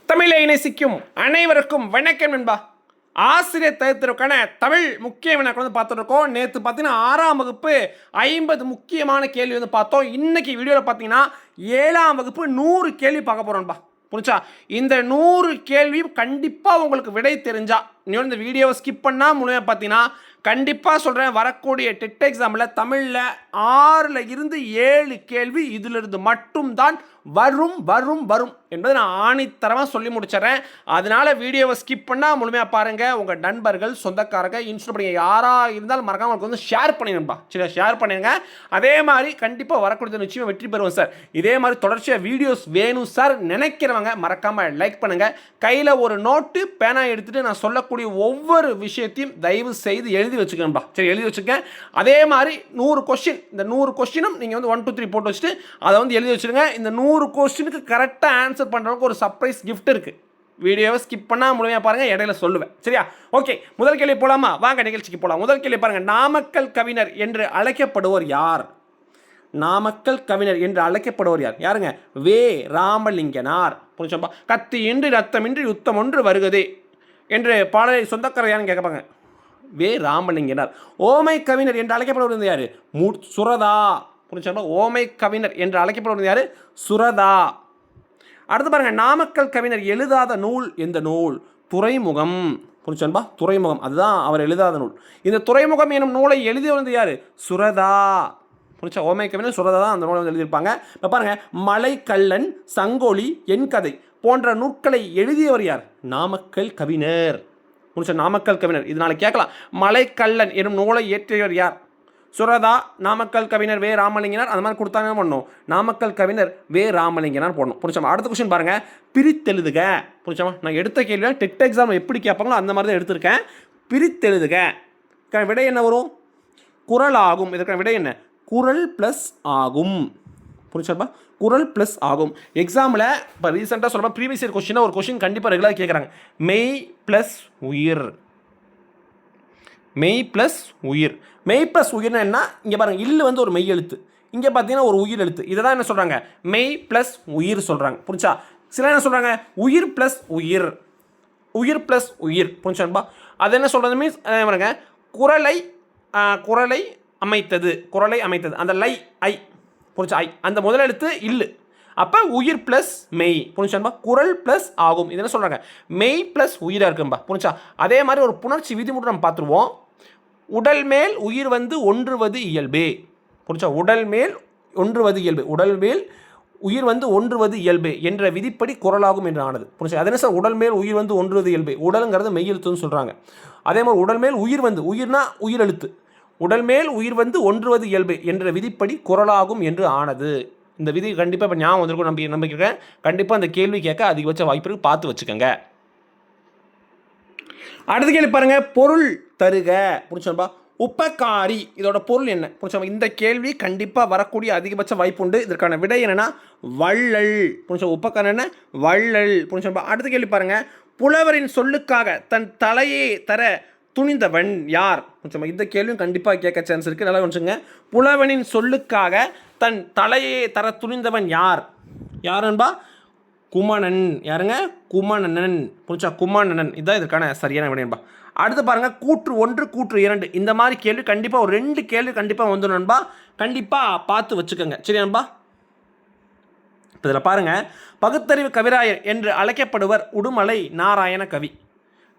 தமிழை நேசிக்கும் அனைவருக்கும் வணக்கம் நண்பா. ஆசிரியர் தகுதிற்கான தமிழ் முக்கிய வினாக்கள் வந்து பார்த்துருக்கோம். நேற்று பார்த்தீங்கன்னா 6ஆம் வகுப்பு 50 முக்கியமான கேள்வி வந்து பார்த்தோம். இன்னைக்கு வீடியோவில் பார்த்தீங்கன்னா 7ஆம் வகுப்பு 100 கேள்வி பார்க்க போகிறோம்பா. புரிஞ்சா? இந்த 100 கேள்வி கண்டிப்பாக உங்களுக்கு விடை தெரிஞ்சா நீ இந்த வீடியோவை ஸ்கிப் பண்ணால் முழுமையாக பார்த்தீங்கன்னா கண்டிப்பாக சொல்கிறேன், வரக்கூடிய டெட் எக்ஸாமில் தமிழில் 6ல் இருந்து 7 கேள்வி இதிலிருந்து மட்டும்தான் வரும் வரும் வரும் என்பதை நான் ஆணித்தரமாக சொல்லி முடிச்சிடறேன். அதனால் வீடியோவை ஸ்கிப் பண்ணால் முழுமையாக பாருங்கள். உங்கள் நண்பர்கள், சொந்தக்காரங்க, இன்ஸ்டால் பண்ணி யாராக இருந்தாலும் மறக்காமல் உங்களுக்கு வந்து ஷேர் பண்ணிடும்பா. சரி, ஷேர் பண்ணிடுங்க. அதே மாதிரி கண்டிப்பாக வரக்கூடிய நிச்சயமாக வெற்றி பெறுவோம் சார். இதே மாதிரி தொடர்ச்சியாக வீடியோஸ் வேணும் சார் நினைக்கிறவங்க மறக்காமல் லைக் பண்ணுங்கள். கையில் ஒரு நோட்டு பேனா எடுத்துகிட்டு நான் சொல்லக்கூடிய ஒவ்வொரு விஷயத்தையும் தயவு செய்து எழுதி வச்சுக்கணும்பா. சரி, எழுதி வச்சுக்கேன். அதே மாதிரி 100 கொஸ்டின், இந்த 100 கொஸ்டினும் நீங்கள் வந்து 1 2 3 போட்டு வச்சுட்டு அதை வந்து எழுதி வச்சுருங்க. இந்த 100 கொஸ்டினுக்கு கரெக்டாக ஆன்சர் பண்ணுறவங்க ஒரு சர்ப்ரைஸ் கிஃப்ட் இருக்குது. வீடியோவை ஸ்கிப் பண்ணால் முழுமையாக பாருங்கள், இடையில சொல்லுவேன். சரியா? ஓகே, முதல் கேள்வி போகலாமா? வாங்க நிகழ்ச்சிக்கு போகலாம். முதல் கேள்வி பாருங்கள். நாமக்கல் கவிஞர் என்று அழைக்கப்படுவோர் யார்? நாமக்கல் கவிஞர் என்று அழைக்கப்படுவோர் யார்? யாருங்க? வே. ராமலிங்கனார். புரிஞ்சப்பா? கத்தியின்றி ரத்தமின்றி யுத்தம் ஒன்று வருகதே என்று பாடலை சொந்தக்காரர் யாருன்னு கேட்பாங்க. வே. ராமலிங்கனார். ஓமை கவிஞர் என்று அழைக்கப்படுவது யார்? சுரதா. புரிஞ்சப்பா? ஓமை கவிஞர் என்று அழைக்கப்படுவது யார்? சுரதா. அடுத்து பாருங்க, நாமக்கல் கவிஞர் எழுதாத நூல் எந்த நூல்? துறைமுகம். புரிஞ்சன்பா? துறைமுகம், அதுதான் அவர் எழுதாத நூல். இந்த துறைமுகம் எனும் நூலை எழுதி வந்து யார்? சுரதா. புரிஞ்சா? ஓமை கவிஞர் சுரதா தான் அந்த நூலை வந்து எழுதியிருப்பாங்க. இப்போ பாருங்க, மலைக்கல்லன், சங்கொலி, என் கதை போன்ற நூல்களை எழுதியவர் யார்? நாமக்கல் கவிஞர். புரிஞ்சா? நாமக்கல் கவிஞர். இதனால கேட்கலாம், மலைக்கல்லன் எனும் நூலை இயற்றியவர் யார்? சுரதா. நாமக்கல் கவிஞர் வே. ராமலிங்கனார். அந்த மாதிரி கொடுத்தாங்க பண்ணணும். நாமக்கல் கவிஞர் வே. ராமலிங்கனார் போடணும். புரிஞ்சாமா? அடுத்த கொஸ்டின் பாருங்க, பிரித்தெழுதுக. புரிஞ்சாமா? நான் எடுத்த கேள்வி டெட் எக்ஸாம் எப்படி கேட்பாங்களோ அந்த மாதிரி தான் எடுத்திருக்கேன். பிரித்தெழுதுக. விடை என்ன வரும்? குறள் ஆகும். இதற்கான விடை என்ன? குறள் ப்ளஸ் ஆகும். புரிஞ்சாப்பா? குறள் ப்ளஸ் ஆகும். எக்ஸாமில் இப்போ ரீசெண்டாக சொல்கிறப்ப ப்ரீவியஸ் இயர் கொஸ்டினாக ஒரு கொஸ்டின் கண்டிப்பாக ரெகுலராக கேட்குறாங்க. மெய் ப்ளஸ் உயிர். மெய் ப்ளஸ் உயிர். மெய் ப்ளஸ் உயிர்னா என்ன? இங்கே பாருங்கள், இல்லு வந்து ஒரு மெய் எழுத்து, இங்கே பார்த்தீங்கன்னா ஒரு உயிர் எழுத்து. இதை தான் என்ன சொல்கிறாங்க? மெய் ப்ளஸ் உயிர் சொல்கிறாங்க. புரிஞ்சா? சில என்ன சொல்கிறாங்க? உயிர் ப்ளஸ் உயிர். உயிர் ப்ளஸ் உயிர். புரிஞ்சான்பா? அது என்ன சொல்கிறது? மீன்ஸ் பாருங்க, குறளை குறளை அமைத்தது. குறளை அமைத்தது, அந்த லை ஐ. புரிஞ்சா? ஐ அந்த முதல் எழுத்து இல்லு. அப்போ உயிர் ப்ளஸ் மெய். புரிஞ்சான்பா? குறள் ப்ளஸ் ஆகும். இது என்ன சொல்கிறாங்க? மெய் ப்ளஸ் உயிராக இருக்கும்பா. புரிஞ்சா? அதே மாதிரி ஒரு புணர்ச்சி விதிமுறை நம்ம பார்த்துருவோம். உடல் மேல் உயிர் வந்து ஒன்றுவது இயல்பே. புரிஞ்சா? உடல் மேல் ஒன்றுவது இயல்பு. உடல் மேல் உயிர் வந்து ஒன்றுவது இயல்பு என்ற விதிப்படி குறளாகும் என்று ஆனது. புரிஞ்சா? அது என்ன சார்? உடல் மேல் உயிர் வந்து ஒன்றுவது இயல்பு. உடலுங்கிறது மெய் எழுத்துன்னு சொல்கிறாங்க. அதே மாதிரி உடல் மேல் உயிர் வந்து, உயிர்னா உயிர் எழுத்து, உடல் மேல் உயிர் வந்து ஒன்றுவது இயல்பு என்ற விதிப்படி குறளாகும் என்று ஆனது. இந்த விதி கண்டிப்பாக இப்போ ஞாபகம் வந்திருக்கும் நம்பிக்கிறேன். கண்டிப்பாக அந்த கேள்வி கேட்க அதிகபட்ச வாய்ப்பு இருக்குது, பார்த்து வச்சுக்கோங்க. அடுத்த கேள்வி பாருங்க, பொருள் தருக. புரிச்சோம்பா? உபகாரி, இதோட பொருள் என்ன? புரிச்சோம்பா? இந்த கேள்வி கண்டிப்பாக வரக்கூடிய அதிகபட்ச வாய்ப்பு உண்டு. இதற்கான விடை என்னன்னா வள்ளல். புரிச்சோம்? உபகாரம் என்ன? வள்ளல். புரிச்சோம்பா? அடுத்த கேள்வி பாருங்க, புலவரின் சொல்லுக்காக தன் தலையே தர துணிந்தவன் யார்? புரிச்சோம்பா? இந்த கேள்வியும் கண்டிப்பாக கேட்க சான்ஸ் இருக்குது, நல்லா வச்சுங்க. புலவனின் சொல்லுக்காக தன் தலையே தர துணிந்தவன் யார்? யாருன்பா? குமணன். யாருங்க? குமணனன். புரிச்சா? குமணனன். இதுதான் இதற்கான சரியான விடைன்பா. அடுத்து பாருங்கள், கூற்று 1 கூற்று 2 இந்த மாதிரி கேள்வி கண்டிப்பாக ஒரு 2 கேள்வி கண்டிப்பாக வந்து நண்பா, கண்டிப்பாக பார்த்து வச்சுக்கோங்க. சரி நண்பா? இப்போ இதில் பாருங்கள், பகுத்தறிவு கவிராயர் என்று அழைக்கப்படுவர் உடுமலை நாராயண கவி.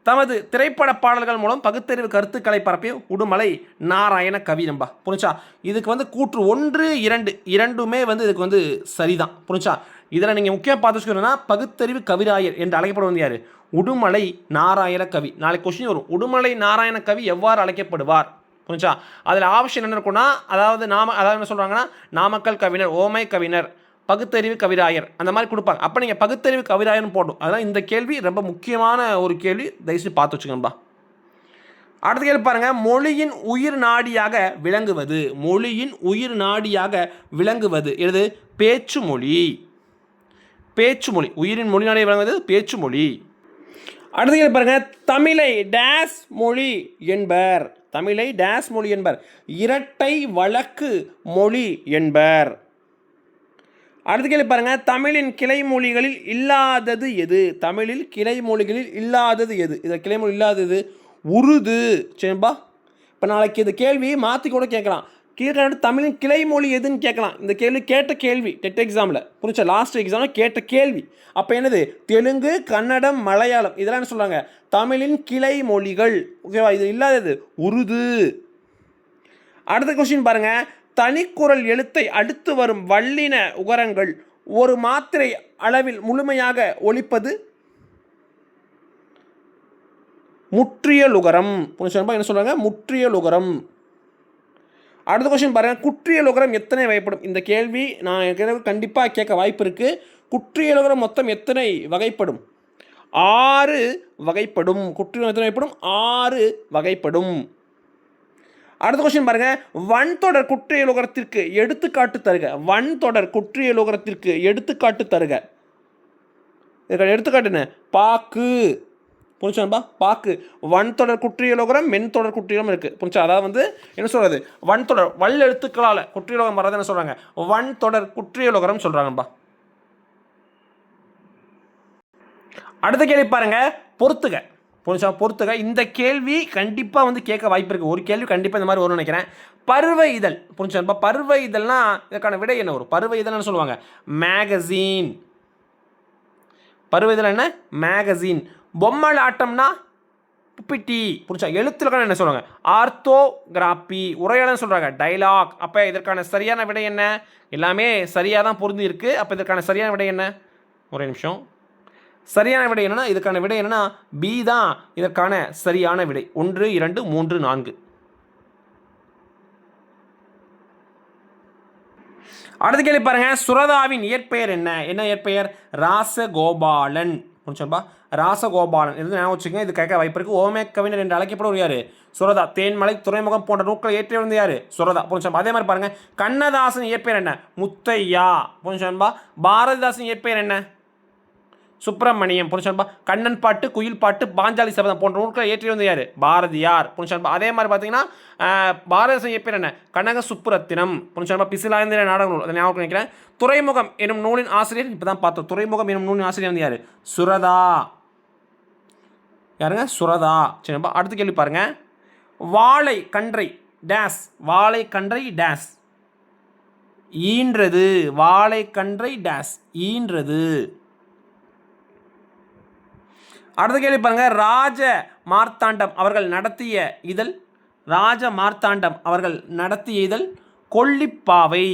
தமது திரைப்பட பாடல்கள் மூலம் பகுத்தறிவு கருத்துக்களை பரப்பிய உடுமலை நாராயண கவி நம்பா. புரிச்சா? இதுக்கு வந்து கூற்று 1 2 இரண்டுமே வந்து இதுக்கு வந்து சரிதான். புரிச்சா? இதில் நீங்கள் முக்கியம் பார்த்து வச்சுக்கணும்னா, பகுத்தறிவு கவிராயர் என்று அழைக்கப்படுவது யார்? உடுமலை நாராயண கவி. நாளைக்கு கொஸ்டின் வரும், உடுமலை நாராயண கவி எவ்வாறு அழைக்கப்படுவார்? புரிச்சா? அதில் ஆப்ஷன் என்ன இருக்குன்னா, அதாவது என்ன சொல்கிறாங்கன்னா, நாமக்கல் கவிஞர், ஓமை கவிஞர், பகுத்தறிவு கவிராயர், அந்த மாதிரி கொடுப்பாங்க. அப்போ நீங்கள் பகுத்தறிவு கவிராயர்னு போடணும். அதனால் இந்த கேள்வி ரொம்ப முக்கியமான ஒரு கேள்வி, தயவுசெய்து பார்த்து வச்சுக்கணும்பா. அடுத்த கேள்வி பாருங்கள், மொழியின் உயிர் நாடியாக விளங்குவது. மொழியின் உயிர் நாடியாக விளங்குவது எது? பேச்சு மொழி. பேச்சு மொழி. உயிரின் மொழி நாடியாக விளங்குவது பேச்சு மொழி. அடுத்த கேள்வி பாருங்கள், தமிழை டேஸ் மொழி என்பர். தமிழை டேஸ் மொழி என்பர். இரட்டை வழக்கு மொழி என்பர். அடுத்த கேள்வி பாருங்க, தமிழின் கிளை மொழிகளில் இல்லாதது எது? தமிழில் கிளை மொழிகளில் இல்லாதது எது? இதில் கிளை மொழி இல்லாதது உருது. சரிப்பா, இப்போ நாளைக்கு இந்த கேள்வி மாற்றி கூட கேட்கலாம். கீழ்கண்ட தமிழின் கிளை மொழி எதுன்னு கேட்கலாம். இந்த கேள்வி கேட்ட கேள்வி டெட் எக்ஸாமில் புரிச்சா, லாஸ்ட் எக்ஸாமில் கேட்ட கேள்வி. அப்போ என்னது? தெலுங்கு, கன்னடம், மலையாளம் இதெல்லாம் என்ன சொல்கிறாங்க? தமிழின் கிளை மொழிகள். ஓகேவா? இது இல்லாதது உருது. அடுத்த கொஸ்டின் பாருங்க, தனிக்குறள் எழுத்தை அடுத்து வரும் வல்லின உகரங்கள் ஒரு மாத்திரை அளவில் முழுமையாக ஒலிப்பது முற்றியல் உகரம். என்ன சொல்றாங்க? முற்றியல் உகரம். அடுத்த கொஸ்டின் பாருங்க, குற்றியல் உகரம் எத்தனை வகைப்படும்? இந்த கேள்வி நான் கண்டிப்பாக கேட்க வாய்ப்பு இருக்கு. குற்றியல் உகரம் மொத்தம் எத்தனை வகைப்படும்? 6 வகைப்படும். குற்றியல் எத்தனை வகைப்படும்? 6 வகைப்படும். அடுத்த கொஸ்டின் பாருங்க, வன்தொடர் குற்றியலுகரத்திற்கு எடுத்துக்காட்டு தருக. வன்தொடர் குற்றியலுகரத்திற்கு எடுத்துக்காட்டு தருக. எடுத்துக்காட்டு என்ன? பாக்கு. புரிஞ்சான்பா? பாக்கு. வன்தொடர் குற்றியலுகரம், மென்தொடர் குற்றியலும் இருக்கு. புரிஞ்சா? அதாவது வந்து என்ன சொல்றது? வன்தொடர் வல் எழுத்துக்களால் குற்றியலுகரம் வர்றது என்ன சொல்றாங்க? வன்தொடர் குற்றியலுகரம் சொல்றாங்கப்பா. அடுத்த கேள்வி பாருங்க, பொறுத்துக. புரிஞ்சா? பொறுத்துக. இந்த கேள்வி கண்டிப்பாக வந்து கேட்க வாய்ப்பு இருக்குது. ஒரு கேள்வி கண்டிப்பாக இந்த மாதிரி வரும்னு நினைக்கிறேன். பருவ இதழ். புரிஞ்சா? பருவ இதழ்னா இதுக்கான விடை என்ன வரும்? பருவ இதழ்னு சொல்லுவாங்க மேகசீன். பருவ இதழ் என்ன? மேகசீன். பொம்மலாட்டம்னா பிபிடி. புரிஞ்சா? எழுத்துலக்கான என்ன சொல்லுவாங்க? ஆர்த்தோகிராபி. உரையாடல் சொல்கிறாங்க டைலாக். அப்போ இதற்கான சரியான விடை என்ன? எல்லாமே சரியாக தான் பொருந்தி இருக்குது. அப்போ இதற்கான சரியான விடை என்ன? ஒரே நிமிஷம். சரியான விடை என்னன்னா, இதுக்கான விடை என்னன்னா பி தான் இதற்கான சரியான விடை. 1 2 3 4. அடுத்த கேள்வி பாருங்க, சுரதாவின் இயற்பெயர் என்ன? என்ன இயற்பெயர்? ராசகோபாலன். புரிஞ்சுப்பா? ராசகோபாலன். இது ஞாபகம் வச்சுக்கோங்க. இது கேட்க வாய்ப்பு இருக்கு. ஓமே கவிஞர் என்று அழைக்கப்படுவர் யாரு? சுரதா. தேன்மலை, துறைமுகம் போன்ற நூல்களை ஏற்றி வந்து யாரு? சுரதா. புரிஞ்சுப்பா? அதே மாதிரி பாருங்க, கண்ணதாசன் இயற்பெயர் என்ன? முத்தையா. புரிஞ்சுப்பா? பாரதிதாசன் இயற்பெயர் என்ன? சுப்பிரமணியம். புரிஞ்சுப்பா? கண்ணன் பாட்டு, குயில் பாட்டு, பாஞ்சாலி சபதம் போன்ற நூல்களை ஏற்றி வந்து யார்? பாரதியார். புரிஞ்சுப்பா? அதே மாதிரி பார்த்தீங்கன்னா பாரதிதாசன் எப்பேர் என்ன? கனக சுப்புரத்தினம். புரிஞ்சுப்பா? பிசிலாந்திர நாடக நூல். அதை ஞாபகம் நினைக்கிறேன். துறைமுகம் எனும் நூலின் ஆசிரியர் இப்போ தான் பார்த்தோம். துறைமுகம் எனும் நூலின் ஆசிரியர் வந்து யார்? சுரதா. யாருங்க? சுரதா. சரிப்பா? அடுத்த கேள்வி பாருங்க, வாழை கன்றை டேஸ். வாழை கன்றை டேஸ் ஈன்றது. வாழை கன்றை டேஸ் ஈன்றது. அடுத்த கேள்வி பாருங்க, ராஜ மார்த்தாண்டம் அவர்கள் நடத்திய இதழ். ராஜ மார்த்தாண்டம் அவர்கள் நடத்திய இதழ் கொல்லிப்பாவை.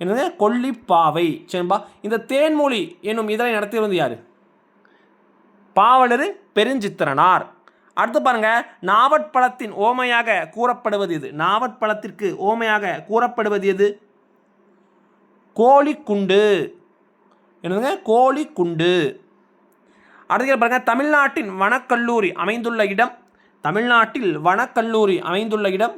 என்னது? கொல்லிப்பாவை. சரிப்பா? இந்த தேன்மொழி என்னும் இதழை நடத்தி வந்து யாரு? பாவலர் பெருஞ்சித்திரனார். அடுத்து பாருங்க, நாவற்பழத்தின் ஓமையாக கூறப்படுவது எது? நாவற்பழத்திற்கு ஓமையாக கூறப்படுவது எது? கோழிக்குண்டு. என்னதுங்க? கோழிக்குண்டு. அடுத்த பாருங்க, தமிழ்நாட்டின் வனக்கல்லூரி அமைந்துள்ள இடம். தமிழ்நாட்டில் வனக்கல்லூரி அமைந்துள்ள இடம்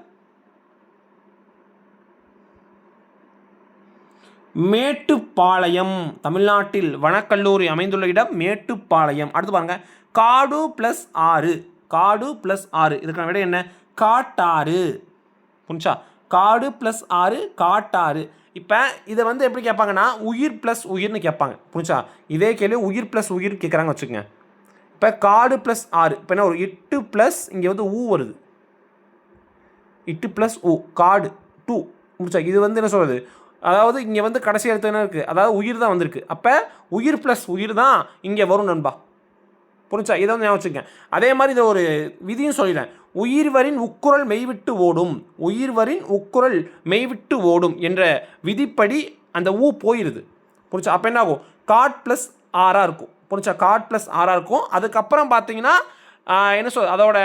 மேட்டுப்பாளையம். தமிழ்நாட்டில் வனக்கல்லூரி அமைந்துள்ள இடம் மேட்டுப்பாளையம். அடுத்து பாருங்க, காடு + 6. காடு + 6 இதுக்கான விட என்ன? காட்டாறு. புரிஞ்சா? காடு + 6 காட்டாறு. இப்போ இதை வந்து எப்படி கேட்பாங்கன்னா உயிர் + உயிர்னு கேட்பாங்க. புரிஞ்சா? இதே கேள்வி உயிர் + உயிர் கேட்குறாங்க வச்சுக்கோங்க. இப்போ காடு + 6 இப்போ என்ன ஒரு 8 + இங்கே வந்து ஊ வருது. 8 + ஊ காடு 2. புரிஞ்சா? இது வந்து என்ன சொல்கிறது? அதாவது இங்கே வந்து கடைசி எழுத்து என்ன இருக்குது? அதாவது உயிர் தான் வந்திருக்கு. அப்போ உயிர் + உயிர் தான் இங்கே வரும் நண்பா. புரிஞ்சா? இதை வந்து ஞாபகம் வச்சுக்கங்க. அதே மாதிரி இதை ஒரு விதியும் சொல்லிடுறேன். உயிர்வரின் உக்குரல் மெய்விட்டு ஓடும். உயிர்வரின் உக்குரல் மெய்விட்டு ஓடும் என்ற விதிப்படி அந்த ஊ போயிடுது. புரிஞ்சா? அப்போ என்ன ஆகும்? காட் + 6 இருக்கும். புரிஞ்சா? காட் + 6 இருக்கும். அதுக்கப்புறம் பார்த்தீங்கன்னா என்ன சொல் அதோட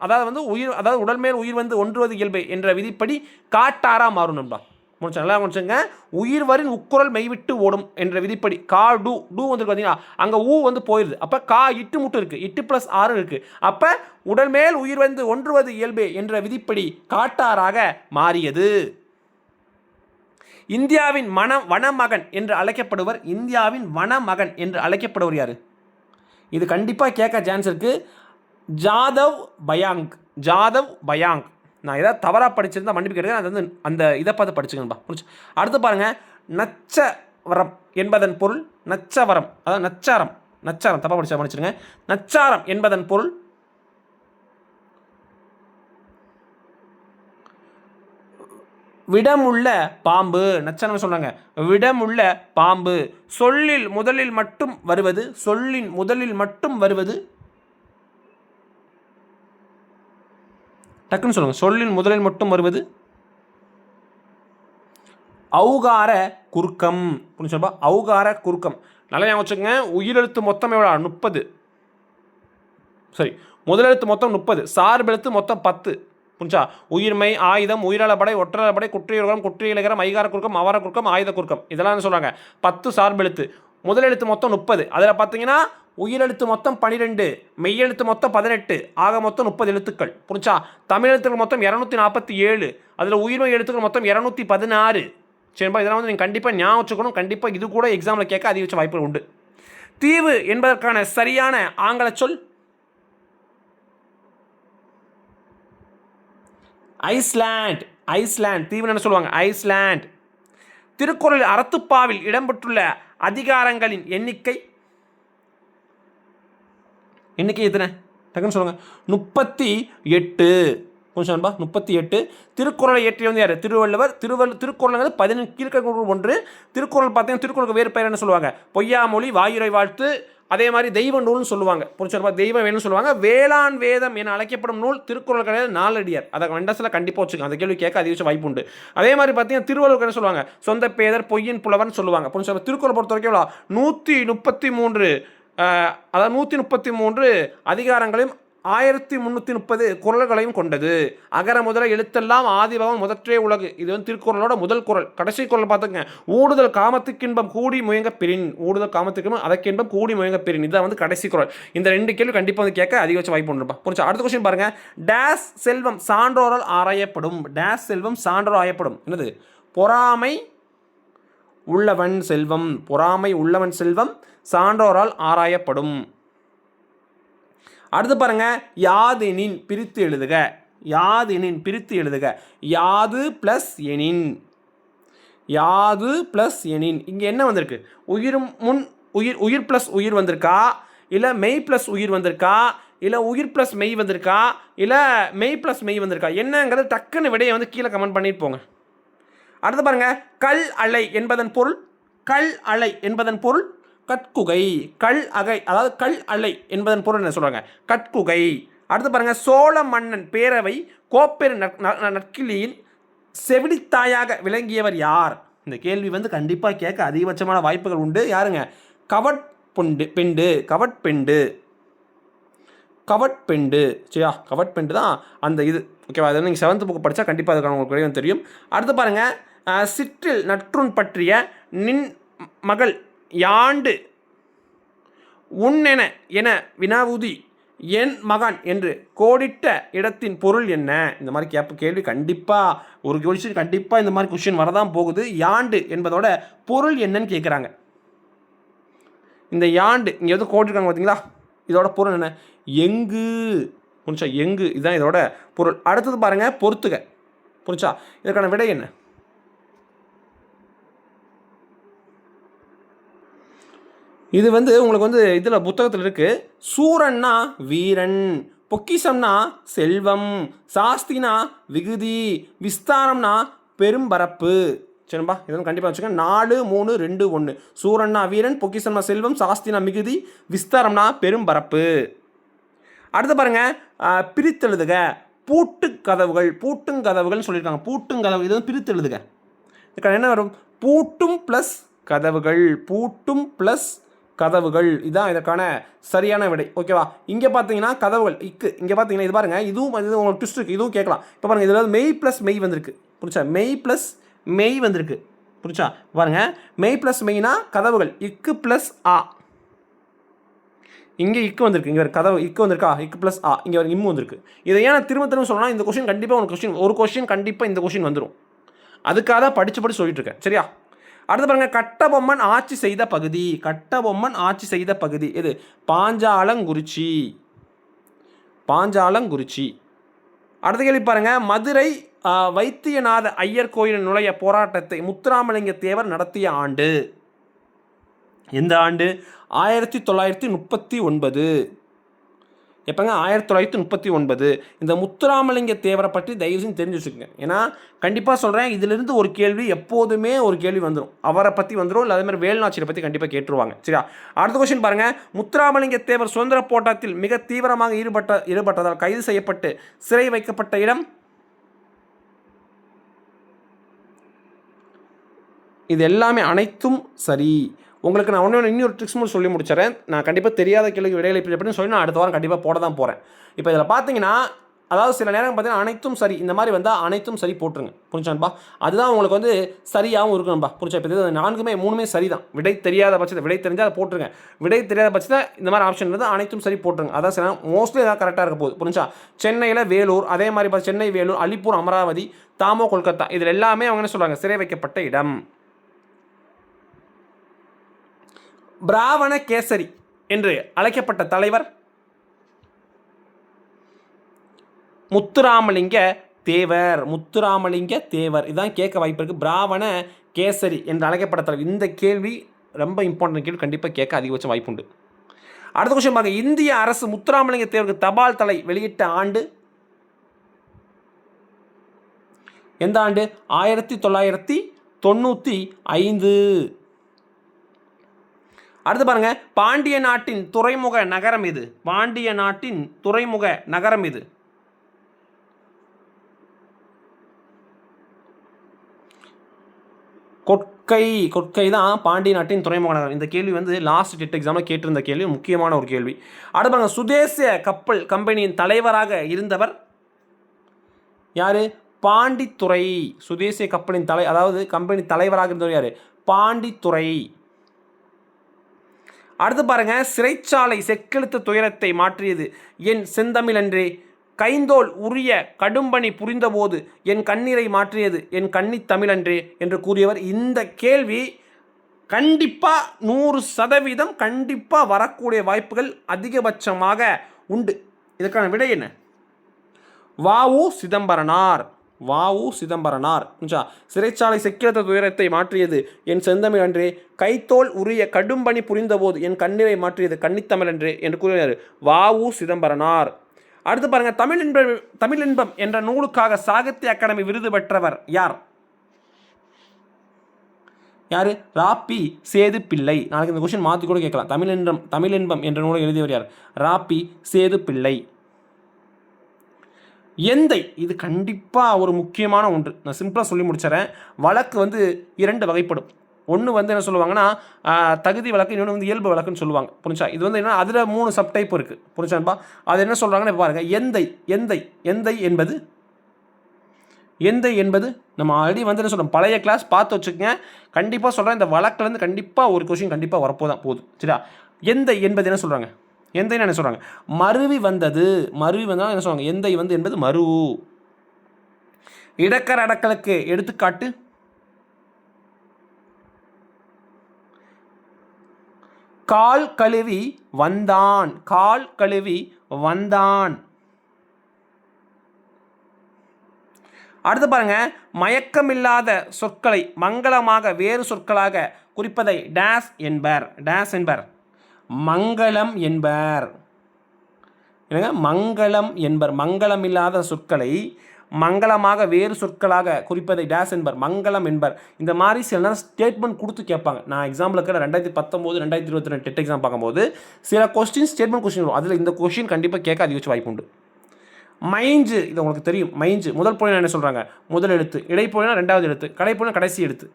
அதாவது வந்து உயிர் அதாவது உடல் மேல் உயிர் வந்து ஒன்றுவது இயல்பு என்ற விதிப்படி காட்டாராக மாறும் நண்பா. முடிச்சா? நல்லா முடிச்சுங்க. உயிர்வரின் உக்குரல் மெய்விட்டு ஓடும் என்ற விதிப்படி காடு டூ வந்து பார்த்தீங்கன்னா அங்கே ஊ வந்து போயிடுது. அப்போ கா இட்டு மட்டும் இருக்குது. 8 + 6 இருக்குது. அப்போ உடல் மேல் உயிர் வந்து ஒன்றுவது இயல்பு என்ற விதிப்படி காட்டாராக மாறியது. இந்தியாவின் வனமகன் என்று அழைக்கப்படுவர். இந்தியாவின் வனமகன் என்று அழைக்கப்படுவர் யார்? இது கண்டிப்பாக கேட்க சான்ஸ் இருக்குது. ஜாதவ் பயாங். ஜாதவ் பயாங். நான் ஏதாவது தவறாக படிச்சிருந்தா மன்னிப்பு கேட்குறேன். அது வந்து அந்த இதை பார்த்து படிச்சுக்கணும்பா. புரிஞ்சு? அடுத்து பாருங்கள், நச்சவரம் என்பதன் பொருள் நச்சவரம், அதாவது நச்சாரம், நச்சாரம் தப்பாக படிச்சா மன்னிச்சிருங்க. நச்சாரம் என்பதன் பொருள் விடமுள்ள பாம்பு. நச்சனம் சொல்றாங்க, விடமுள்ள பாம்பு. சொல்லில் முதலில் மட்டும் வருவது, சொல்லின் முதலில் மட்டும் வருவது, டக்குன்னு சொல்லுங்க. சொல்லின் முதலில் மட்டும் வருவது ஔகார குறுக்கம். புரிஞ்சா? ஔகார குறுக்கம். நல்லா ஞாபகம் வச்சுக்கோங்க. உயிரெழுத்து மொத்தம் எவ்வளோ? 30. சரி, முதலெழுத்து மொத்தம் 30, சார்பெழுத்து மொத்தம் 10. புரிஞ்சா? உயிர்மை, ஆயுதம், உயிராளப்படை, ஒற்றலப்படை, குற்றியலகம், குற்றியலகரம், ஐகார குறுக்கம், அவர குறுக்கம், ஆயுத குறுக்கம், இதெல்லாம் சொல்கிறாங்க. 10 சார்பெழுத்து. முதலெழுத்து மொத்தம் 30. அதில் பார்த்தீங்கன்னா உயிரெழுத்து மொத்தம் 12, மெய்யெழுத்து மொத்தம் 18, ஆக மொத்தம் 30 எழுத்துக்கள். புரிஞ்சா? தமிழ் எழுத்துக்கள் மொத்தம் 247, அதில் உயிர்மை எழுத்துக்கள் மொத்தம் 216. சரிப்பா, இதெல்லாம் வந்து நீங்கள் கண்டிப்பாக ஞாபகம் வச்சுக்கணும். கண்டிப்பாக இது கூட எக்ஸாமில் கேட்க அதிகபட்ச வாய்ப்புகள் உண்டு. தீவு என்பதற்கான சரியான ஆங்கில சொல் ஐஸ்லாண்ட். ஐஸ்லாண்ட் தீவு என்ன சொல்லுவாங்க? ஐஸ்லாண்ட். திருக்குறள் அறத்துப்பாவில் இடம்பெற்றுள்ள அதிகாரங்களின் எண்ணிக்கை எத்தனை? டக்குன்னு சொல்லுங்க. 38. கொஞ்சம் 38. திருக்குறளை இயற்றியது யார்? திருவள்ளுவர். திருக்குறள் 17 கீழ்க்கணக்கு ஒன்று. திருக்குறள் பார்த்தீங்கன்னா திருக்குறளுக்கு வேறு பெயர் என்ன சொல்லுவாங்க? பொய்யாமொழி, வாயுரை வாழ்த்து, அதே மாதிரி தெய்வ நூல்னு சொல்லுவாங்க. புரிஞ்சா? தெய்வ வேணும்னு சொல்லுவாங்க. வேளாண் வேதம் என அழைக்கப்படும் நூல் திருக்குறள் கிடையாது, நாலடியார். அதை வெண்டஸில் கண்டிப்பாக வச்சுக்கோங்க. அந்த கேள்வி கேட்க அதிகபட்ச வாய்ப்பு உண்டு. அதே மாதிரி பார்த்தீங்கன்னா திருவள்ளுவர் என்ன சொல்லுவாங்க? சொந்த பேதர், பொய்யின் புலவர்னு சொல்லுவாங்க. புரிஞ்சா? திருக்குறள் பொறுத்த வரைக்கும் 133, அதாவது 133 அதிகாரங்களையும் 1330 குறள்களையும் கொண்டது. அகர முதல எழுத்தெல்லாம் ஆதிபவன் முதற்றே உலகு. இது வந்து திருக்குறளோட முதல் குறள். கடைசி குறள் பார்த்துங்க. ஊடுதல் காமத்துக்கின்பம் கூடி முயங்க பெறின். ஊடுதல் காமத்துக்கின்பம் அதற்கின்பம் கூடி முயங்க பெறின். இதான் வந்து கடைசி குறள். இந்த 2 கேள்வி கண்டிப்பாக வந்து கேட்க அதிகபட்ச வாய்ப்பு உண்டுப்பா. புரிஞ்சா? அடுத்த கொஸ்டின் பாருங்க. டேஸ் செல்வம் சான்றோரால் ஆராயப்படும். டேஸ் செல்வம் சான்றோர் ஆயப்படும். என்னது? பொறாமை உள்ளவன் செல்வம். பொறாமை உள்ளவன் செல்வம் சான்றோரால் ஆராயப்படும். அடுத்து பாருங்க. யாதெனின் பிரித்து எழுதுக. யாதெனின் பிரித்து எழுதுக. யாது பிளஸ் எனின். யாது பிளஸ் எனின். இங்கே என்ன வந்திருக்கு? உயிர் முன் உயிர் பிளஸ் உயிர் வந்திருக்கா, இல்லை மெய் பிளஸ் உயிர் வந்திருக்கா, இல்லை உயிர் பிளஸ் மெய் வந்திருக்கா, இல்லை மெய் பிளஸ் மெய் வந்திருக்கா? என்னங்கிறது டக்குன்னு விடையை வந்து கீழே கமெண்ட் பண்ணிட்டு போங்க. அடுத்து பாருங்க. கல் அலை என்பதன் பொருள். கல் அலை என்பதன் பொருள் கட்குகை. கல் அகை, அதாவது கல் அலை என்பதன் பொருள் என்ன சொல்றாங்க? கட்குகை. அடுத்து பாருங்க. சோழ மன்னன் பேரவை கோப்பெரு நற்கிளியில் செவிலித்தாயாக விளங்கியவர் யார்? இந்த கேள்வி வந்து கண்டிப்பாக கேட்க அதிகபட்சமான வாய்ப்புகள் உண்டு. யாருங்க? கவட்பெண்டு. கவட்பெண்டு. கவட்பெண்டு. சரியா? கவட்பெண்டு தான் அந்த இது. ஓகேவா? அது நீங்கள் 7th புக் படித்தா கண்டிப்பாக அதுக்கான உங்களுக்கு விரைவில் தெரியும். அடுத்து பாருங்க. சிற்றில் நற்றுன் பற்றிய நின் மகள் யாண்டு உன்னென என வினாவுதி என் மகன் என்று கோடிட்ட இடத்தின் பொருள் என்ன? இந்த மாதிரி கேள்வி கண்டிப்பாக ஒரு கொஸ்டின் கண்டிப்பாக இந்த மாதிரி கொஸ்டின் வரதான் போகுது. யாண்டு என்பதோட பொருள் என்னன்னு கேட்குறாங்க. இந்த யாண்டு இங்கே வந்து கோடிருக்காங்க பார்த்தீங்களா? இதோட பொருள் என்ன? எங்கு. புரிஞ்சா? எங்கு, இதுதான் இதோட பொருள். அடுத்தது பாருங்க. பொறுத்துக. புரிஞ்சா? இதற்கான விடை என்ன? இது வந்து உங்களுக்கு வந்து இதில் புத்தகத்தில் இருக்குது. சூரன்னா வீரன், பொக்கிஷம்னா செல்வம், சாஸ்தினா விகுதி, விஸ்தாரம்னா பெரும்பரப்பு. சரிப்பா, இதெல்லாம் கண்டிப்பாக வச்சுக்கோங்க. 4, 3, 2, 1. சூரன்னா வீரன், பொக்கிஷம்னா செல்வம், சாஸ்தினா மிகுதி, விஸ்தாரம்னா பெரும்பரப்பு. அடுத்து பாருங்க. பிரித்தெழுதுக. பூட்டுக்கதவுகள். பூட்டுங்கதவுகள்னு சொல்லியிருக்காங்க. பூட்டுங்கதவு, இது வந்து பிரித்தெழுதுக. இதுக்கான என்ன வரும்? பூட்டும் ப்ளஸ் கதவுகள். பூட்டும் ப்ளஸ் கதவுகள். இதுதான் இதற்கான சரியான விடை. ஓகேவா? இங்கே பார்த்தீங்கன்னா கதவுகள் இக்கு. இங்கே பார்த்தீங்கன்னா இது பாருங்கள். இதுவும் உங்களுக்கு ட்விஸ்ட் இருக்குது. இதுவும் கேட்கலாம். இப்போ பாருங்கள். இதில் மெய் ப்ளஸ் மெய் வந்திருக்கு. புரிச்சா? மெய் ப்ளஸ் மெய் வந்திருக்கு. புரிச்சா? பாருங்கள். மெய் ப்ளஸ் மெய்னா கதவுகள். இக்கு ப்ளஸ் ஆ. இங்கே இக்கு வந்திருக்கு. இங்கே கதவு இக்கு வந்திருக்கா? இக்கு ப்ளஸ் ஆ. இங்கே ஒரு இம்மு வந்திருக்கு. இதை ஏன் திரும்ப சொல்லலாம்? இந்த கொஸ்டின் கண்டிப்பாக ஒரு கொஸ்டின் கண்டிப்பாக இந்த கொஸ்டின் வந்துடும். அதுக்காக தான் படித்து சொல்லிட்டு இருக்கேன். சரியா? அடுத்து பாருங்க. கட்டபொம்மன் ஆட்சி செய்த பகுதி. கட்டபொம்மன் ஆட்சி செய்த பகுதி எது? பாஞ்சாலங்குறிச்சி. பாஞ்சாலங்குறிச்சி. அடுத்த கேள்வி பாருங்க. மதுரை வைத்தியநாத ஐயர் கோயில் நுழைய போராட்டத்தை முத்துராமலிங்க தேவர் நடத்திய ஆண்டு எந்த ஆண்டு? 1939. எப்போங்க? 1939. இந்த முத்துராமலிங்க தேவரை பற்றி தயவு செஞ்சு தெரிஞ்சு வச்சுக்கோங்க. ஏன்னா கண்டிப்பாக சொல்கிறேன், இதிலிருந்து ஒரு கேள்வி எப்போதுமே ஒரு கேள்வி வந்துடும். அவரை பற்றி வந்துடும், இல்லை அதேமாதிரி வேலுநாச்சியை பற்றி கண்டிப்பாக கேட்டுருவாங்க. சரியா? அடுத்த கொஸ்டின் பாருங்கள். முத்துராமலிங்க தேவர் சுதந்திர போராட்டத்தில் மிக தீவிரமாக ஈடுபட்டதால் கைது செய்யப்பட்டு சிறை வைக்கப்பட்ட இடம்? இது எல்லாமே அனைத்தும் சரி. உங்களுக்கு நான் இன்னொரு ட்ரிக்ஸ் மட்டும் சொல்லி முடிச்சிடறேன். நான் கண்டிப்பாக தெரியாத கேள்விக்கு விடையில இப்படி சொல்லி நான் அடுத்த வாரம் கண்டிப்பாக போட தான் போகிறேன். இப்போ இதில் பார்த்தீங்கன்னா, அதாவது சில நேரம் பார்த்தீங்கன்னா அனைத்தும் சரி, இந்த மாதிரி வந்தால் அனைத்தும் சரி போட்டுருங்க. புரிஞ்சான்பா? அதுதான் உங்களுக்கு வந்து சரியாகவும் இருக்கணும்பா. புரிஞ்சா? இப்போ இது 4மே சரி தான். விடை தெரியாத பட்சத்தை விடை தெரிஞ்சால் அதை போட்டுருங்க. விடை தெரியாத பட்சத்தில் இந்த மாதிரி ஆப்ஷன் வந்து அனைத்தும் சரி போட்டுருங்க. அதான் சில மோஸ்ட்லி அதான் கரெக்டாக இருக்க போகுது. புரிஞ்சா? சென்னையில் வேலூர், அதே மாதிரி சென்னை வேலூர், அலிப்பூர் அமராவதி, தாமோ கொல்கத்தா, இதில் எல்லாமே அவங்க என்ன சொல்கிறாங்க? சிறை வைக்கப்பட்ட இடம். பிராவண கேசரி என்று அழைக்கப்பட்ட தலைவர்? முத்துராமலிங்க தேவர். முத்துராமலிங்க தேவர் இதான் கேட்க வாய்ப்பு இருக்குது. பிராவண கேசரி என்று அழைக்கப்பட்ட தலைவர். இந்த கேள்வி ரொம்ப இம்பார்ட்டன்ட் கேள்வி, கண்டிப்பாக கேட்க அதிகபட்ச வாய்ப்பு உண்டு. அடுத்த கொஸ்டின் பாருங்க. இந்திய அரசு முத்துராமலிங்க தேவருக்கு தபால் தலை வெளியிட்ட ஆண்டு எந்த ஆண்டு? 1995. அடுத்து பாருங்க. பாண்டிய நாட்டின் துறைமுக நகரம் எது? பாண்டிய நாட்டின் துறைமுக நகரம் எது? கொற்கை தான் பாண்டிய நாட்டின் துறைமுக நகரம். இந்த கேள்வி வந்து லாஸ்ட் டெட் எக்ஸாமில் கேட்டிருந்த கேள்வி, முக்கியமான ஒரு கேள்வி. அடுத்து பாருங்க. சுதேசிய கப்பல் கம்பெனியின் தலைவராக இருந்தவர் யாரு? பாண்டித்துரை. சுதேசிய கப்பலின் அதாவது கம்பெனி தலைவராக இருந்தவர் யாரு? பாண்டித்துரை. அடுத்து பாருங்க. சிறைச்சாலை செக்கெழுத்து துயரத்தை மாற்றியது என் செந்தமிழன்றே, கைந்தோல் உரிய கடும்பணி புரிந்தபோது என் கண்ணீரை மாற்றியது என் கன்னித் தமிழன்றே என்று கூறியவர். இந்த கேள்வி கண்டிப்பாக 100% கண்டிப்பாக வரக்கூடிய வாய்ப்புகள் அதிகபட்சமாக உண்டு. இதற்கான விடை என்ன? வ.உ. சிதம்பரனார். வ.உ. சிதம்பரனார். சிறைச்சாலை செக்கிழத்த துயரத்தை மாற்றியது என் செந்தமிழ் அன்றே, கைத்தோல் உரிய கடும்பணி புரிந்தபோது என் கண்ணீரை மாற்றியது கன்னித்தமிழ் அன்றே என்று கூறினார் வ.உ. சிதம்பரனார். அடுத்து பாருங்க. தமிழின்பம் என்ற நூலுக்காக சாகித்ய அகாடமி விருது பெற்றவர் யார்? யாரு? ராப்பி சேது பிள்ளை. நாளைக்கு இந்த கொஸ்டின் மாற்றி கூட கேட்கலாம். தமிழின்பம் என்ற நூலை எழுதியவர் யார்? ராப்பி சேது பிள்ளை. எந்தை, இது கண்டிப்பாக ஒரு முக்கியமான ஒன்று. நான் சிம்பிளாக சொல்லி முடிச்சிடறேன். வழக்கு வந்து 2 வகைப்படும். ஒன்று வந்து என்ன சொல்லுவாங்கன்னா தகுதி வழக்கு, இன்னொன்று வந்து இயல்பு வழக்குன்னு சொல்லுவாங்க. புரிஞ்சா? இது வந்து என்ன, அதில் 3 சப்டைப் இருக்குது. புரிஞ்சான்பா? அது என்ன சொல்கிறாங்கன்னு பாருங்கள். எந்தை என்பது நம்ம ஆல்ரெடி வந்து என்ன சொல்கிறோம், பழைய கிளாஸ் பார்த்து வச்சுக்கோங்க. கண்டிப்பாக சொல்கிறேன், இந்த வழக்குலேருந்து கண்டிப்பாக ஒரு கொஸ்டின் கண்டிப்பாக வரப்போதான் போகுது. சரியா? எந்தை என்பது என்ன சொல்கிறாங்க? எந்தைன்னு என்ன சொல்கிறாங்க? மருவி வந்தது. மருவி வந்தால் என்ன சொல்லுவாங்க? எந்தை வந்து என்பது மரு. இடக்கர அடக்கலுக்கு எடுத்துக்காட்டு? கால் கழுவி வந்தான். கால் கழுவி வந்தான். அடுத்து பாருங்க. மயக்கமில்லாத சொற்களை மங்களமாக வேறு சொற்களாக குறிப்பதை டேஸ் என்பர். டேஸ் என்பர். மங்களம் என்பர். என்னங்க? மங்களம் என்பர். மங்களம் இல்லாத சொற்களை மங்களமாக வேறு சொற்களாக குறிப்பதை டேஸ் என்பர், மங்களம் என்பர். இந்த மாதிரி சில நேரம் ஸ்டேட்மெண்ட் கொடுத்து கேட்பாங்க. நான் எக்ஸாம்பிள் இருக்கிற 2019 2022 டெட் எக்ஸாம் பார்க்கும்போது சில கொஸ்டின் ஸ்டேட்மெண்ட் கொஸ்டின் வரும். அதில் இந்த கொஸ்டின் கண்டிப்பாக கேட்க அதிக வாய்ப்பு உண்டு. மைஞ்சு, இது உங்களுக்கு தெரியும். மைஞ்சு முதல் பொருள் என்ன சொல்கிறாங்க? முதல் எழுத்து. இடைப்பொருள்னா 2வது எழுத்து. கடைப்பொருள்னா கடைசி எழுத்து.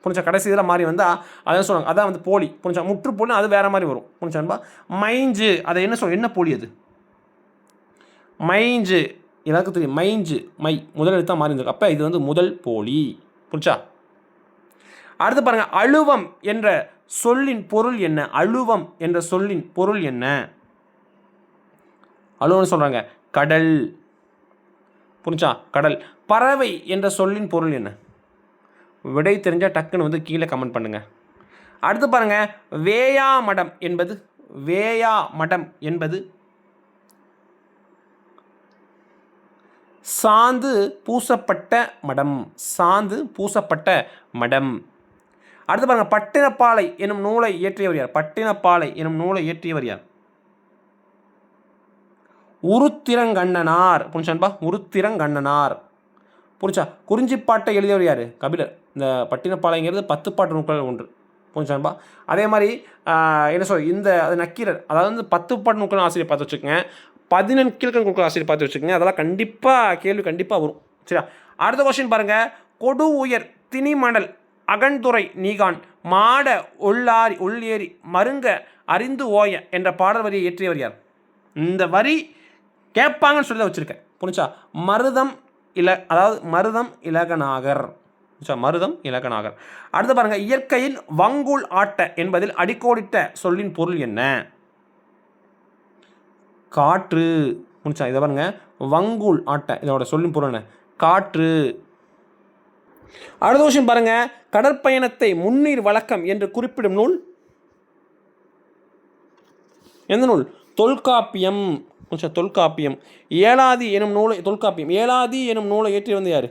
புரிஞ்சா? கடைசி இதில் மாதிரி வந்தால் அதான் சொல்லுவாங்க, அதான் வந்து போலி. புரிஞ்சா? முற்றுப்பொருள்னா அது வேறு மாதிரி வரும். புரிஞ்சான்பா? மைஞ்சு, அதை என்ன சொல்ல, என்ன போலி அது? மைஞ்சு, எனக்கு தெரியும். மைஞ்சு, மை முதல் எழுத்தாக மாறி இருந்திருக்கு. அப்போ இது வந்து முதல் போலி. புரிஞ்சா? அடுத்து பாருங்கள். அழுவம் என்ற சொல்லின் பொருள் என்ன? அழுவம் என்ற சொல்லின் பொருள் என்ன? அழுவம்னு சொல்கிறாங்க கடல். புரிஞ்சா? கடல். பறவை என்ற சொல்லின் பொருள் என்ன? விடை தெரிஞ்சால் டக்குன்னு வந்து கீழே கமெண்ட் பண்ணுங்கள். அடுத்து பாருங்கள். வேயாமடம் என்பது? வேயாமடம் என்பது சாந்து பூசப்பட்ட மடம். சாந்து பூசப்பட்ட மடம். அடுத்து பாருங்க, பட்டினப்பாலை எனும் நூலை இயற்றியவர் யார்? பட்டினப்பாலை எனும் நூலை இயற்றியவர் யார்? உருத்திரங்கண்ணனார். புரிஞ்சான்பா? உருத்திரங்கண்ணனார். புரிஞ்சா? குறிஞ்சிப்பாட்டை எழுதியவர் யார்? கபிலர். இந்த பட்டினப்பாளைங்கிறது 10 பாட்டு நூல்கள் ஒன்று. புரிஞ்சான்பா? அதே மாதிரி என்ன சொல், இந்த அது நக்கீரர், அதாவது வந்து 10 பாட்டு நூல்கள் ஆசிரியர் பார்த்து வச்சுக்கோங்க, 14 கீழ்கணக்கு நூல்கள் ஆசிரியர் பார்த்து வச்சுக்கோங்க. அதெல்லாம் கண்டிப்பாக கேள்வி கண்டிப்பாக வரும். சரியா? அடுத்த கொஸ்டின் பாருங்கள். கொடு உயர் திணிமணல் அகன்துறை நீகான் மாட உள்ளேரி மருங்க அறிந்து ஓய என்ற பாடல் வரியை இயற்றியவர் யார்? இந்த வரி கேட்பாங்கன்னு சொல்லி வச்சுருக்கேன். புரிஞ்சா? அதாவது மருதம் இலகநாகர். மருதம் இலகநாகர். அடுத்து பாருங்க, இயற்கையின் வங்கூல் ஆட்ட என்பதில் அடிக்கோடிட்ட சொல்லின் பொருள் என்ன? காற்று. புரிஞ்சா? இதை பாருங்க, வங்கூல் ஆட்ட இதோட சொல்லின் பொருள் என்ன? காற்று. அடுத்த விஷயம் பாருங்க, கடற்பயணத்தை முன்னீர் வழக்கம் என்று குறிப்பிடும் நூல் எந்த நூல்? தொல்காப்பியம். தொல்காப்பியம். ஏலாதி எனும் நூலை தொல்காப்பியம் ஏலாதி எனும் நூலை ஏற்றி வந்து யார்?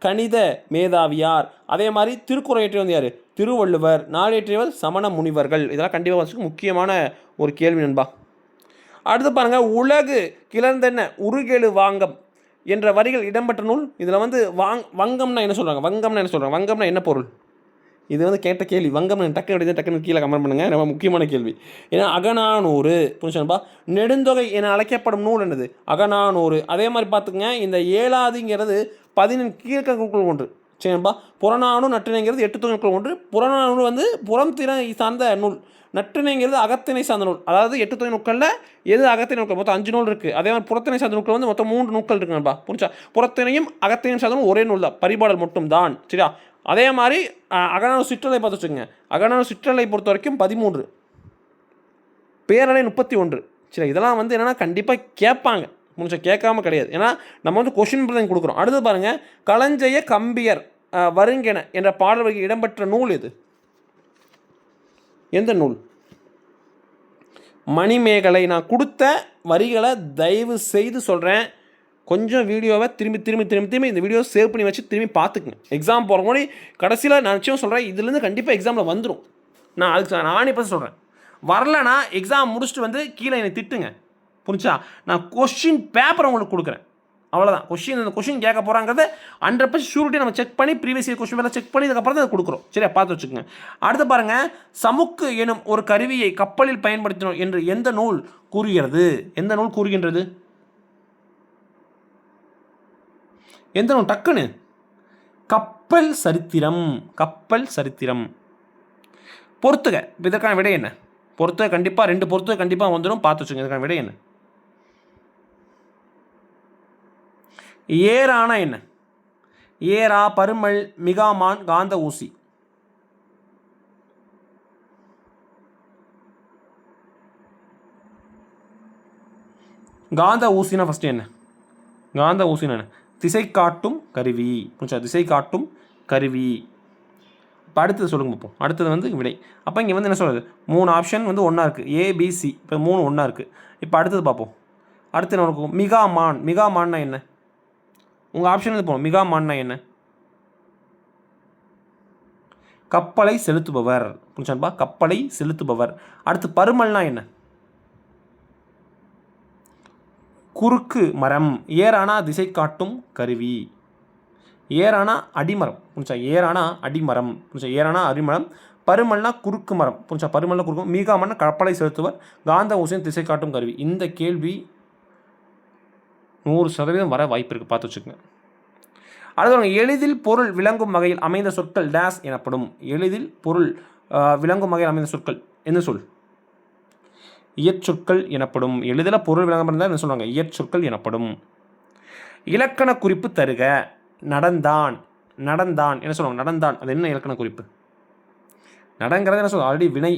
கணித மேதாவியார். அதே மாதிரி திருக்குறள் ஏற்றி வந்து யார்? திருவள்ளுவர். நாளேற்றியவர் சமண முனிவர்கள். இதெல்லாம் கண்டிப்பாக வச்சுக்க முக்கியமான ஒரு கேள்வி நண்பா. அடுத்து பாருங்கள், உலகு கிளர்ந்தென்ன உருகெழு வாங்கம் என்ற வரிகள் இடம்பெற்ற நூல். இதில் வந்து வங்கம்னா என்ன சொல்கிறாங்க? வங்கம்னா என்ன பொருள்? இது வந்து கேட்ட கேள்வி. வங்கம் டக்குன்னு கீழே கமெண்ட் பண்ணுங்கள். ரொம்ப முக்கியமான கேள்வி. ஏன்னா அகநானூறு. புரிஞ்சுப்பா? நெடுந்தொகை என அழைக்கப்படும் நூல் என்னது? அகநானூறு. அதே மாதிரி பார்த்துங்க, இந்த ஏலாதிங்கிறது 14 கீழ்கணக்குகள் ஒன்று. சரிப்பா? புறநானூறு நற்றிணைங்கிறது 8 தொகைக்குள் ஒன்று. புறநானூறு வந்து புறம்திணை சார்ந்த நூல். நற்றிணைங்கிறது அகத்திணை சார்ந்த நூல். அதாவது 8 தொகை நூல்களில் எது அகத்திணை நூல்கள்? மொத்தம் 5 நூல் இருக்குது. அதே மாதிரி புறத்திணை சார்ந்த நூல்கள் வந்து மொத்தம் 3 நூல்கள் இருக்குங்கப்பா. புரிஞ்சா? புறத்திணையும் அகத்திணையும் சார்ந்த ஒரே நூல் தான், பரிபாடல் மட்டும் தான். சரியா? அதே மாதிரி அகநானூறு சிற்றலை பார்த்து வச்சுக்கோங்க. அகநானூறு சிற்றலை பொறுத்த வரைக்கும் 13, பேரலை 31. சரி, இதெல்லாம் வந்து என்னென்னா கண்டிப்பாக கேட்பாங்க. கேட்காம கிடையாது. ஏன்னா நம்ம வந்து கொஷின் தான் கொடுக்குறோம். அடுத்து பாருங்கள், களஞ்செய கம்பியர் வருங்கென என்ற பாடல் வரிக்கு இடம்பெற்ற நூல் எது? எந்த நூல்? மணிமேகலை. நான் கொடுத்த வரிகளை தயவு செய்து சொல்கிறேன், கொஞ்சம் வீடியோவை திரும்பி இந்த வீடியோ சேவ் பண்ணி வச்சு திரும்பி பார்த்துக்குங்க. எக்ஸாம் போகிற முன்னாடி கடைசியில் நான் நிச்சயம் சொல்கிறேன், இதுலேருந்து கண்டிப்பாக எக்ஸாமில் வந்துடும். நான் அதுக்கு நானே இப்போ சொல்கிறேன். வரலன்னா எக்ஸாம் முடிச்சுட்டு வந்து கீழே என்னை திட்டுங்க. புரிஞ்சா? நான் கொஷின் பேப்பர் உங்களுக்கு கொடுக்குறேன், அவ்வளோதான். இந்த கொஷின் கேட்க போகிறாங்கிறத 100% ஷூரிட்டி நம்ம செக் பண்ணி previous year question paper check பண்ணி இதுக்கப்புறம் தான் கொடுக்குறோம். சரியா? பார்த்து வச்சுக்கோங்க. அடுத்து பாருங்கள், சமுக்கு எனும் ஒரு கருவியை கப்பலில் பயன்படுத்தினோம் என்று எந்த நூல் கூறுகிறது? எந்த நூல் கூறுகின்றது? எந்த நூல்? டக்குன்னு கப்பல் சரித்திரம். கப்பல் சரித்திரம். பொறுத்துக. இதற்கான விடை என்ன? பொறுத்துக கண்டிப்பாக 2 பொறுத்துக கண்டிப்பாக வந்துடும். பார்த்து வச்சுங்க. இதற்கான விடை என்ன? ஏரானா என்ன? ஏரா, பருமல், மிகாமான், காந்த ஊசி. காந்த ஊசினா ஃபஸ்ட்டு என்ன? காந்த ஊசினா என்ன? திசை காட்டும் கருவி. புரிஞ்சா? திசை காட்டும் கருவி. இப்போ அடுத்தது சொல்லுங்க பார்ப்போம். அடுத்தது வந்து விடை. அப்போ இங்கே வந்து என்ன சொல்கிறது? 3 ஆப்ஷன் வந்து ஒன்றா இருக்குது. ஏபிசி. இப்போ 3 ஒன்றா இருக்குது. இப்போ அடுத்தது பார்ப்போம். அடுத்து என்ன இருக்கும்? மிகாமான். மிகாமான்னா என்ன? உங்கள் ஆப்ஷன் வந்து போகணும். மிகாமான்னா என்ன? கப்பலை செலுத்துபவர். புரிஞ்சாப்பா? கப்பலை செலுத்துபவர். அடுத்து பருமல்னா என்ன? குறுக்கு மரம். ஏரானா திசை காட்டும் கருவி. ஏரானா அடிமரம். புரிஞ்சா? ஏரானா அடிமரம். புரிஞ்சா? ஏரானா அடிமரம். பருமல்னா குறுக்கு மரம். புரிஞ்சா? பருமல்னா குறுக்கு. மீகாமன்னா கப்பலை செலுத்துவர். காந்த ஊசியின் திசை காட்டும் கருவி. இந்த கேள்வி 100% வர வாய்ப்பு இருக்குது. பார்த்து வச்சுக்கோங்க. அடுத்து எளிதில் பொருள் விளங்கும் வகையில் அமைந்த சொற்கள் டேஸ் எனப்படும். எளிதில் பொருள் விளங்கும் வகையில் அமைந்த சொற்கள் என்ன சொல்? இயற்சொற்கள் எனப்படும். எளிதில் பொருள் விளங்கம் இருந்தால் என்ன சொல்லுவாங்க? இயற்சொற்கள் எனப்படும். இலக்கண குறிப்பு தருக. நடந்தான். நடந்தான் என்ன சொல்லுவாங்க? நடந்தான். அது என்ன இலக்கண குறிப்பு? நடங்கிறது என்ன சொல்லுவாங்க? ஆல்ரெடி வினை.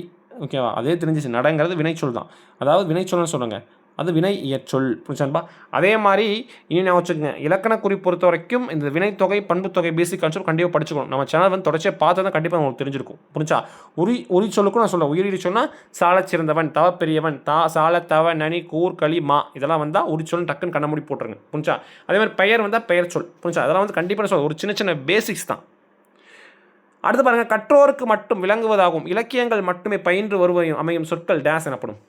ஓகேவா? அதே தெரிஞ்சிச்சு. நடங்கிறது வினைச்சொல் தான். அதாவது வினைச்சொல்னு சொல்லுங்க. அது வினை இயற்சொல். புரிஞ்சான்பா? அதே மாதிரி இனி நான் வச்சுக்கோங்க, இலக்கண குறி பொறுத்த வரைக்கும் இந்த வினைத்தொகை பண்புத்தொகை பேசிக் கான்செப்ட் கண்டிப்பாக படிச்சுக்கணும். நம்ம சேனல் வந்து தொடர்ச்சியாக பார்த்தா தான் கண்டிப்பாக உங்களுக்கு தெரிஞ்சிருக்கும். புரிஞ்சா? உரி சொல்லுக்கும் நான் சொல்ல உயிரி சொன்னால் சாலச் சிறந்தவன், தவ பெரியவன், சால தவ நனி கூர் களி மா இதெல்லாம் வந்தால் உரி சொல் டக்குன்னு கண்ண மூடி போட்டுருங்க. புரிஞ்சா? அதே மாதிரி பெயர் வந்தால் பெயர் சொல். புரிஞ்சா? அதெல்லாம் வந்து கண்டிப்பாக சொல்ல ஒரு சின்ன சின்ன பேசிக்ஸ் தான். அடுத்து பாருங்கள், கற்றோருக்கு மட்டும் விளங்குவதாகும் இலக்கியங்கள் மட்டுமே பயின்று வருவையும் அமையும் சொற்கள் டேஸ் எனப்படும்.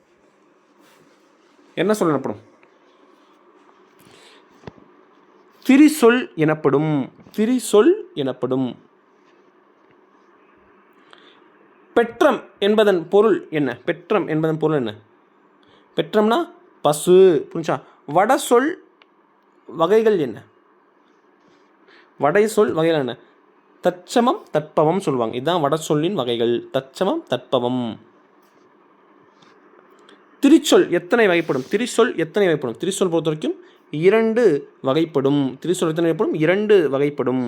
என்ன சொல் எனப்படும்? திரிசொல் எனப்படும். திரிசொல் எனப்படும். பெற்றம் என்பதன் பொருள் என்ன? பெற்றம் என்பதன் பொருள் என்ன? பெற்றம்னா பசு. புரிஞ்சா? வட சொல் வகைகள் என்ன? வடை சொல் வகைகள் என்ன? தற்சமம் தட்பவம் சொல்லுவாங்க. இதுதான் வட சொல்லின் வகைகள். தற்சமம் தட்பவம். திரிசொல் எத்தனை வகைப்படும்? திரிசொல் எத்தனை வகைப்படும்? திரிசொல் பொறுத்த வரைக்கும் 2 வகைப்படும். திரிசொல் எத்தனை வகைப்படும்? 2 வகைப்படும்.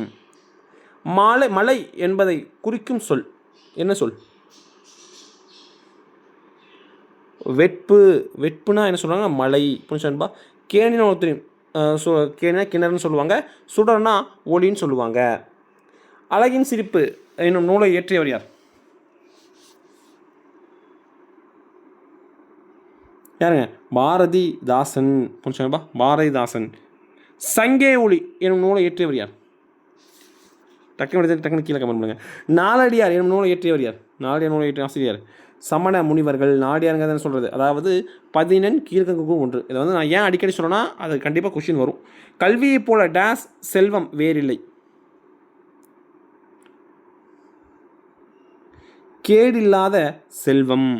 மலை என்பதை குறிக்கும் சொல் என்ன சொல்? வெட்பு. வெட்புனா என்ன சொல்லுவாங்க? மலை. புரிஞ்சுன்பா? கேணினா ஒருத்தர் கேணினா கிணறுன்னு சொல்லுவாங்க. சுடர்னா ஒளின்னு சொல்லுவாங்க. அழகின் சிரிப்பு என்னும் நூலை இயற்றியவர் யார்? யாருங்க? பாரதிதாசன். புரிஞ்சுப்பா? பாரதிதாசன். சங்கே ஒளி என்னும் நூலை இயற்றியவர் யார்? டக்குனு கீழே கமெண்ட் பண்ணுங்க. நாலடியார் என்னும் நூலை இயற்றியவர் யார்? நாலடியார் நூலை இயற்றிய ஆசிரியர் சமண முனிவர்கள். நாடியாருங்கிறத சொல்கிறது அதாவது 14 கீழ்கங்கும் ஒன்று. இதை வந்து நான் ஏன் அடிக்கடி சொல்கிறேன்னா அது கண்டிப்பாக கொஷின் வரும். கல்வியை போல டேஸ் செல்வம் வேறில்லை. கேடில்லாத செல்வம்.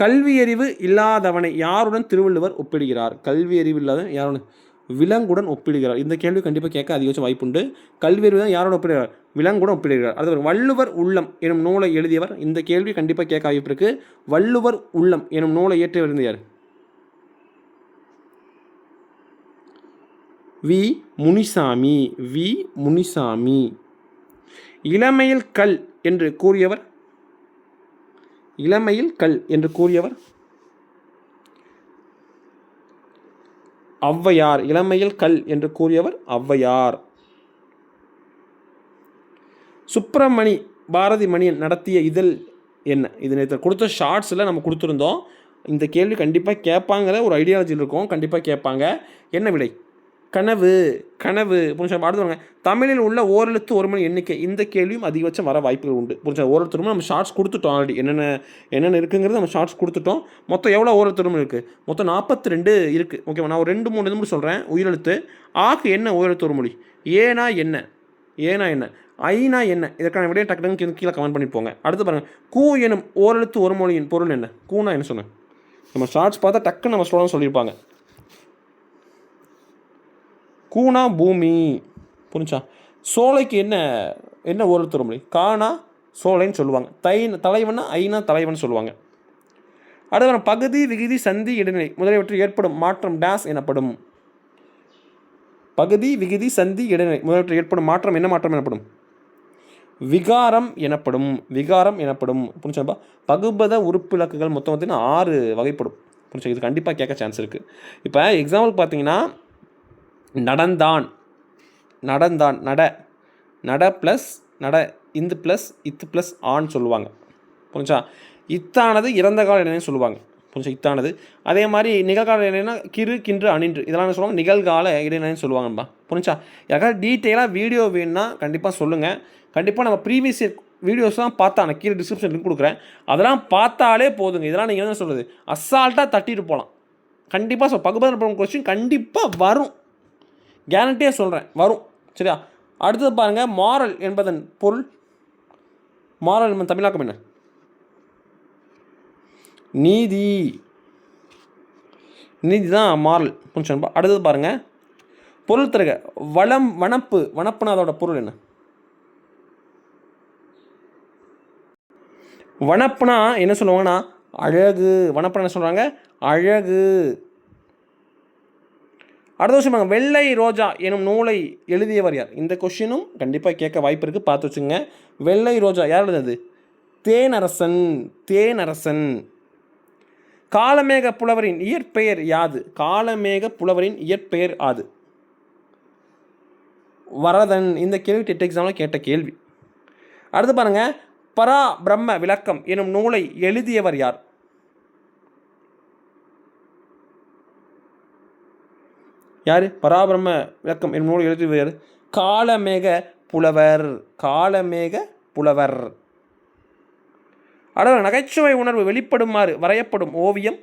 கல்வியறிவு இல்லாதவனை யாருடன் திருவள்ளுவர் ஒப்பிடுகிறார்? கல்வியறிவு இல்லாத யாருடன்? விலங்குடன் ஒப்பிடுகிறார். இந்த கேள்வி கண்டிப்பாக கேட்க அதிகபட்சம் வாய்ப்புண்டு. கல்வியறிவு தான் யாரோட ஒப்பிடுகிறார்? விலங்குடன் ஒப்பிடுகிறார். அடுத்து வள்ளுவர் உள்ளம் எனும் நூலை எழுதியவர். இந்த கேள்வி கண்டிப்பாக கேட்க வாய்ப்பு இருக்கு. வள்ளுவர் உள்ளம் எனும் நூலை இயற்றியவர் யார்? வி முனிசாமி. வி முனிசாமி. இளமையில் கல் என்று கூறியவர்? இளமையில் கல் என்று கூறியவர் ஔவையார். இளமையில் கல் என்று கூறியவர் ஔவையார். சுப்பிரமணி பாரதி மணியன் நடத்திய இதழ் என்ன? இது நேற்று கொடுத்த ஷார்ட்ஸில் நம்ம கொடுத்துருந்தோம். இந்த கேள்வி கண்டிப்பாக கேட்பாங்கிற ஒரு ஐடியாலஜியில் இருக்கும். கண்டிப்பாக கேட்பாங்க. என்ன விடை? கனவு. கனவு. புரிஞ்சா? அடுத்து தமிழில் உள்ள ஓரெழுத்து ஒரு மணி எண்ணிக்கை. இந்த கேள்வியும் அதிகபட்சம் வர வாய்ப்புகள் உண்டு. புரிஞ்சா? ஓரெழுத்து நம்ம ஷார்ட்ஸ் கொடுத்துட்டோம். ஆல்ரெடி என்னென்ன இருக்குங்கிறது நம்ம ஷார்ட்ஸ் கொடுத்துட்டோம். மொத்தம் எவ்வளோ ஓரெழுத்து இருக்குது? மொத்தம் 42 இருக்குது. ஓகேவா? நான் ஒரு 2-3 இது சொல்கிறேன். உயிரெழுத்து. ஆக்கு என்ன ஓரெழுத்து ஒரு மொழி? ஏனா என்ன? ஏனா என்ன? ஐனா என்ன? இதற்கான விடையை டக்குனு கீழே கமெண்ட் பண்ணி போங்க. அடுத்து பாருங்கள், கூ எனும் ஓரெழுத்து ஒரு மொழியின் பொருள் என்ன? கூனா என்ன சொன்னேன்? நம்ம ஷார்ட்ஸ் பார்த்தா டக்குன்னு நம்ம சொல்லியிருப்பாங்க. கூனா பூமி. புரிஞ்சா? சோலைக்கு என்ன என்ன ஓரெழுத்து ஒரு மொழி? கானா சோலைன்னு சொல்லுவாங்க. தலைவனா ஐனா தலைவன் சொல்லுவாங்க. அடுத்த பகுதி விகுதி சந்தி இடைநிலை முதலியவற்றில் ஏற்படும் மாற்றம் டேஸ் எனப்படும். பகுதி விகுதி சந்தி இடைநிலை முதலியவற்றில் ஏற்படும் மாற்றம் என்ன மாற்றம் எனப்படும்? விகாரம் எனப்படும். விகாரம் எனப்படும். புரிஞ்சாப்பா? பகுபத உறுப்பிலக்குகள் மொத்தம் பார்த்தீங்கன்னா 6 வகைப்படும். புரிஞ்சா? இது கண்டிப்பாக கேட்க சான்ஸ் இருக்குது. இப்போ எக்ஸாம்பிள் பார்த்தீங்கன்னா நடந்தான். நடந்தான். நட ப்ளஸ் நட இந்து ப்ளஸ் இத்து ப்ளஸ் ஆன்னு சொல்லுவாங்க. புரிஞ்சா? இத்தானது இறந்த கால இடைநிலைன்னு சொல்லுவாங்க. புரிஞ்சா? இத்தானது. அதே மாதிரி நிகழ்கால இடைநிலைனா கிறு கின்று அணின்று இதெல்லாம் சொல்லுவாங்க. நிகழ்கால இடைநிலைன்னு சொல்லுவாங்கப்பா. புரிஞ்சா? யாருக்காவது டீட்டெயிலாக வீடியோ வேணும்னா கண்டிப்பாக சொல்லுங்கள். கண்டிப்பாக நம்ம ப்ரீவியஸ் இயர் வீடியோஸ்லாம் பார்த்தா நான் கீழே டிஸ்கிரிப்ஷன் லிங்க் கொடுக்குறேன். அதெல்லாம் பார்த்தாலே போதுங்க. இதெல்லாம் நீங்கள் என்ன சொல்கிறது அசால்ட்டாக தட்டிட்டு போகலாம். கண்டிப்பாக பகுபத கொஸ்டின் கண்டிப்பாக வரும். கேரண்டியாக சொல்கிறேன், வரும். சரியா? அடுத்தது பாருங்கள், மாரல் என்பதன் பொருள். மாரல் என்பதன் தமிழாக்கம் என்ன? நீதி. நீதி தான் மாரல். புரிஞ்சா? அடுத்தது பாருங்கள், பொருள் தருக. வனப்பு. வனப்புனா அதோட பொருள் என்ன? வனப்புனா என்ன சொல்லுவாங்கன்னா அழகு. வனப்புனா என்ன சொல்கிறாங்க? அழகு. அடுத்த விஷயம், வெள்ளை ரோஜா எனும் நூலை எழுதியவர் யார்? இந்த கொஷினும் கண்டிப்பாக கேட்க வாய்ப்பு இருக்குது, பார்த்து வச்சுங்க. வெள்ளை ரோஜா யார் எழுதுனது? தேனரசன். தேனரசன். காலமேக புலவரின் இயற்பெயர் யாது? காலமேக புலவரின் இயற்பெயர் யாது? வரதன். இந்த கேள்வி டெட் எக்ஸாமில் கேட்ட கேள்வி. அடுத்து பாருங்க, பரா பிரம்ம விளக்கம் எனும் நூலை எழுதியவர் யார்? யார் பராபிரம்ம விளக்கம் எனும் நூலை எழுதியவர் யார்? காலமேக புலவர். காலமேக புலவர். அடுத்த நகைச்சுவை உணர்வு வெளிப்படுமாறு வரையப்படும் ஓவியம்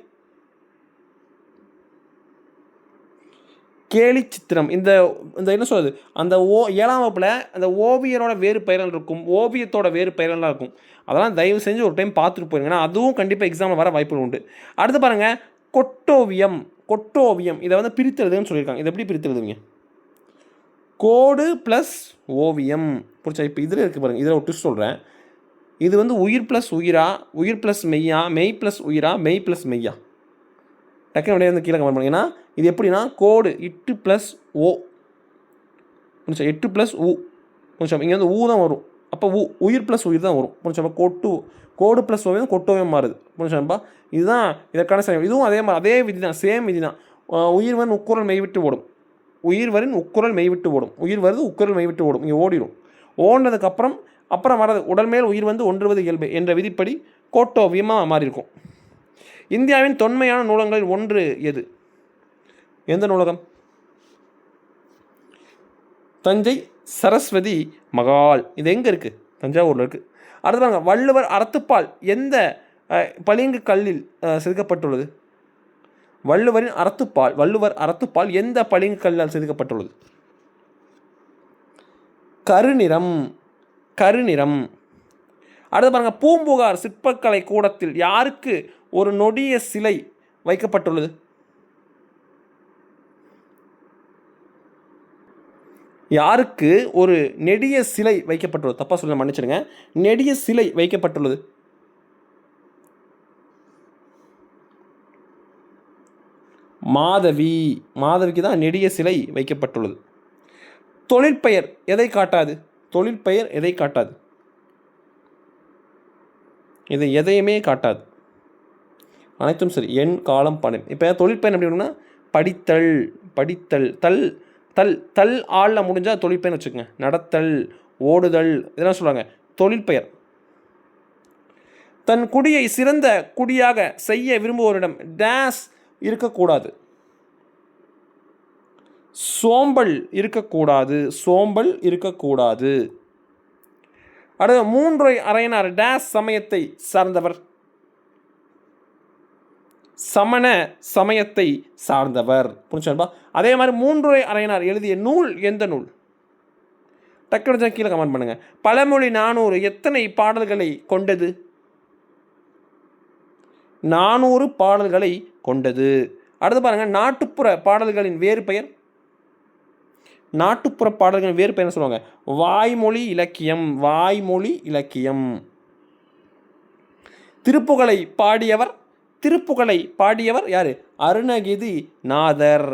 கேலி சித்திரம். இந்த என்ன சொல்றது, அந்த 7ஆம் வகுப்பில் அந்த ஓவியரோட வேறு பெயர்கள் இருக்கும், ஓவியத்தோட வேறு பெயர்கள்லாம் இருக்கும். அதெல்லாம் தயவு செஞ்சு ஒரு டைம் பார்த்துட்டு போயிருங்க, ஏன்னா அதுவும் கண்டிப்பாக எக்ஸாமில் வர வாய்ப்புகள் உண்டு. அடுத்து பாருங்கள், கொட்டோவியம். கொட்டோவியம் இதை வந்து பிரித்தெழுதுன்னு சொல்லியிருக்காங்க. இதை எப்படி பிரித்தெழுதுவீங்க? கோடு ப்ளஸ் ஓவியம். புரிச்சா? இப்போ இதில் இருக்குது பாருங்கள், இதில் ஒரு ட்விஸ்ட் சொல்கிறேன். இது வந்து உயிர் ப்ளஸ் உயிரா, உயிர் ப்ளஸ் மெய்யா, மெய் ப்ளஸ் உயிரா, மெய் ப்ளஸ் மெய்யா? டக்குனு அப்படியே வந்து கீழே கமெண்ட் பண்ணிங்கன்னா, இது எப்படின்னா கோடு இட்டு ப்ளஸ் ஓ புரிச்சா, 8 ப்ளஸ் ஊ புரிச்சா, இங்கே வந்து ஊ தான் வரும். அப்போ உயிர் ப்ளஸ் உயிர் தான் வரும். புரிச்சாப்பா? கோடு ப்ளஸ் ஓவியம் கொட்டோவியம் மாறுது. புரிச்சாப்பா? இதுதான் இதற்கான சரி. இதுவும் அதே மாதிரி அதே விதி தான், சேம் விதி தான். உயிர்வரின் உக்குரல் மெய்விட்டு ஓடும், உயிர்வரின் உக்குரல் மெய்விட்டு ஓடும், உயிர் வருது உக்குரல் மெய்விட்டு ஓடும், இங்கே ஓடிடும். ஓடினதுக்கப்புறம் வரது உடல் மேல் உயிர் வந்து ஒன்றுவது இயல்பு என்ற விதிப்படி கோட்டோவியமாக மாறி இருக்கும். இந்தியாவின் தொன்மையான நூலகங்களில் ஒன்று எது? எந்த நூலகம்? தஞ்சை சரஸ்வதி மகால். இது எங்கே இருக்குது? தஞ்சாவூரில் இருக்குது. அடுத்து பாருங்க, வள்ளுவர் அறத்துப்பால் எந்த பளிங்கு கல்லில் செதுக்கப்பட்டுள்ளது? வள்ளுவர் அறத்துப்பால் எந்த பளிங்கு கல்லால் செதுக்கப்பட்டுள்ளது? கருநிறம். அடுத்து பாருங்க, பூம்புகார் சிற்பக்கலை கூடத்தில் யாருக்கு ஒரு நொடிய சிலை வைக்கப்பட்டுள்ளது? யாருக்கு ஒரு நெடிய சிலை வைக்கப்பட்டுள்ளது? தப்பா சொல்ல மன்னிச்சிடுங்க, நெடிய சிலை வைக்கப்பட்டுள்ளது. மாதவிக்கு தான் நெடிய சிலை வைக்கப்பட்டுள்ளது. தொழிற்பெயர் எதை காட்டாது? இது எதையுமே காட்டாது, அனைத்தும் சரி. எண் காலம் பணம். இப்போ தொழிற்பெயர் எப்படி ஒன்றுனா படித்தல் தல் ஆளில் முடிஞ்சால் தொழிற்பெயர்னு வச்சுக்கோங்க. நடத்தல், ஓடுதல், இதெல்லாம் சொல்லுவாங்க தொழிற்பெயர். தன் குடியை சிறந்த குடியாக செய்ய விரும்புவோரிடம் டேஸ் இருக்கக்கூடாது? சோம்பல் இருக்கக்கூடாது. அடுத்த மூன்றை அறையனார் டேஸ் சமயத்தை சார்ந்தவர்? சமண சமயத்தை சார்ந்தவர். புரிஞ்சுப்பா? அதே மாதிரி மூன்றுரை அறையனார் எழுதிய நூல் எந்த நூல்? டக்குனு கீழே கமெண்ட் பண்ணுங்க. பழமொழி 400 எத்தனை பாடல்களை கொண்டது? 400 பாடல்களை கொண்டது. அடுத்து பாருங்க, நாட்டுப்புற பாடல்களின் வேறு பெயர்? நாட்டுப்புற பாடல்களின் வேறு பெயர் சொல்லுவாங்க வாய்மொழி இலக்கியம். திருப்புகழை பாடியவர் யாரு? அருணகிரி நாதர்.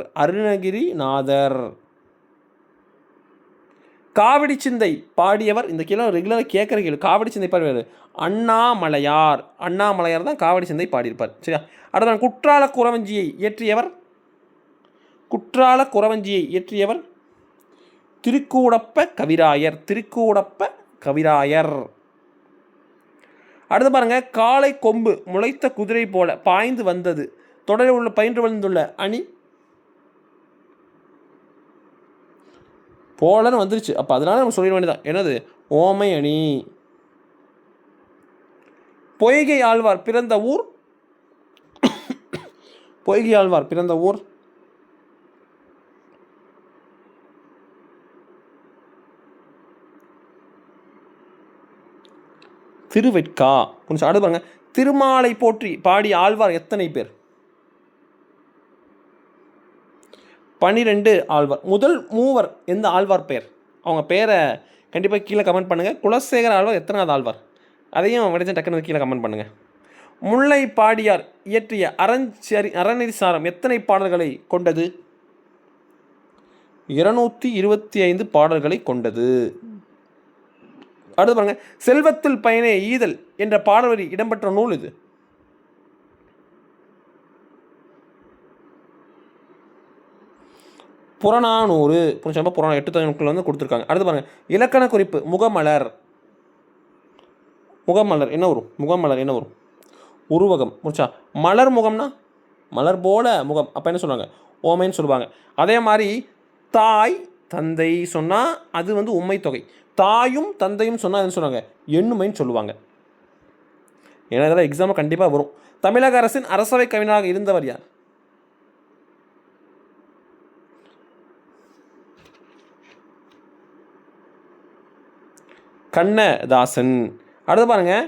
காவடி சிந்தை பாடியவர்? இந்த கேள்வி ரெகுலராக கேட்குற கேள்வி. காவடி சிந்தை பாடியவர் அண்ணாமலையார் தான் காவடி சிந்தை பாடியிருப்பார். சரியா? அடுத்த குற்றால குறவஞ்சியை இயற்றியவர் திருக்கூடப்ப கவிராயர். அடுத்து பாருங்க, காளை கொம்பு முளைத்த குதிரை போல பாய்ந்து வந்தது தொடரில் உள்ள பயின்று வந்துள்ள அணி போலன்னு வந்துருச்சு. அப்போ அதனால நம்ம சொல்லிட வேண்டியதான், என்னது? ஓமை அணி. பொய்கை ஆழ்வார் பிறந்த ஊர்? திருவெட்கா. கொஞ்சம் அடுத்து பாருங்க, திருமாலை போற்றி பாடிய ஆழ்வார் எத்தனை பேர்? 12 ஆழ்வார். முதல் மூவர் எந்த ஆழ்வார் பெயர்? அவங்க பேரை கண்டிப்பாக கீழே கமெண்ட் பண்ணுங்கள். குலசேகர ஆழ்வார் எத்தனாவது ஆழ்வார்? அதையும் விடைச்சு டக்குனு கீழே கமெண்ட் பண்ணுங்கள். முல்லை பாடியார் இயற்றிய அறநெறிசாரம் எத்தனை பாடல்களை கொண்டது? 225 பாடல்களை கொண்டது. அடுத்து பாருங்க, செல்வத்தில் பயனே ஈதல் என்ற பாடல் வரி இடம்பெற்ற நூல் இது? புறநானூறு புரிஞ்சா புறநானூறு 8 தொகைநூல்கள் வந்து கொடுத்துருக்காங்க. அடுத்து பாருங்கள் இலக்கண குறிப்பு முகமலர். முகமலர் என்ன வரும்? முகமலர் என்ன வரும்? உருவகம் முடிச்சா. மலர் முகம்னா மலர் போல முகம், அப்போ என்ன சொல்லுவாங்க? ஓமைன்னு சொல்லுவாங்க. அதே மாதிரி தாய் தந்தை சொன்னால் அது வந்து உண்மை தொகை. தாயும் தந்தையும் சொன்னால் என்ன சொல்லுவாங்க? எண்ணுமைன்னு சொல்லுவாங்க. ஏன்னா இதெல்லாம் எக்ஸாம்பிள் கண்டிப்பாக வரும். தமிழக அரசின் அரசவை கவிஞராக இருந்தவர் யார்? கண்ணதாசன். அடுத்து பாருங்கள்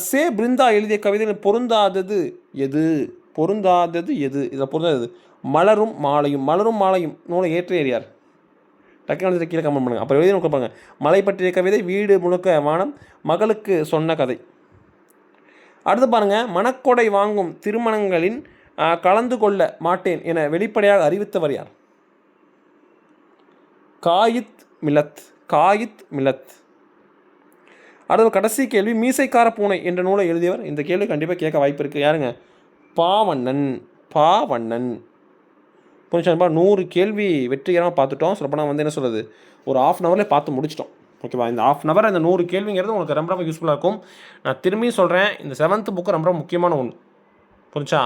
சே பிருந்தா எழுதிய கவிதைகள் பொருந்தாதது எது? பொருந்தாதது எது? இதில் பொருந்தாதது மலரும் மாலையும். மலரும் மாலையும் நூலை ஏற்றியர் யார்? டக்குனு கீழே கமெண்ட் பண்ணுங்கள். அப்புறம் எழுதி நோக்க பாருங்கள். மலை பற்றிய கவிதை, வீடு முழுக்க வானம், மகளுக்கு சொன்ன கதை. அடுத்து பாருங்கள் மணக்கொடை வாங்கும் திருமணங்களின் கலந்து கொள்ள மாட்டேன் என வெளிப்படையாக அறிவித்தவர் யார்? காயித் மிலத். காயித் மிலத். அடுத்த கடைசி கேள்வி மீசைக்கார பூனை என்ற நூலை எழுதியவர்? இந்த கேள்வி கண்டிப்பாக கேட்க வாய்ப்பு இருக்குது. யாருங்க? பாவண்ணன். பாவண்ணன். புரிஞ்சுப்பா 100 கேள்வி வெற்றிகரமாக பார்த்துட்டோம். சொல்லப்போனால் வந்து என்ன சொல்கிறது, ஒரு ½ அன் ஹவர்லேயே பார்த்து முடிச்சிட்டோம். ஓகேவா? இந்த ½ அன் ஹவர் அந்த 100 கேள்விங்கிறது உங்களுக்கு ரொம்ப ரொம்ப யூஸ்ஃபுல்லாக இருக்கும். நான் திரும்பியும் சொல்கிறேன், இந்த 7th புக்கு ரொம்ப முக்கியமான ஒன்று. புரிஞ்சா?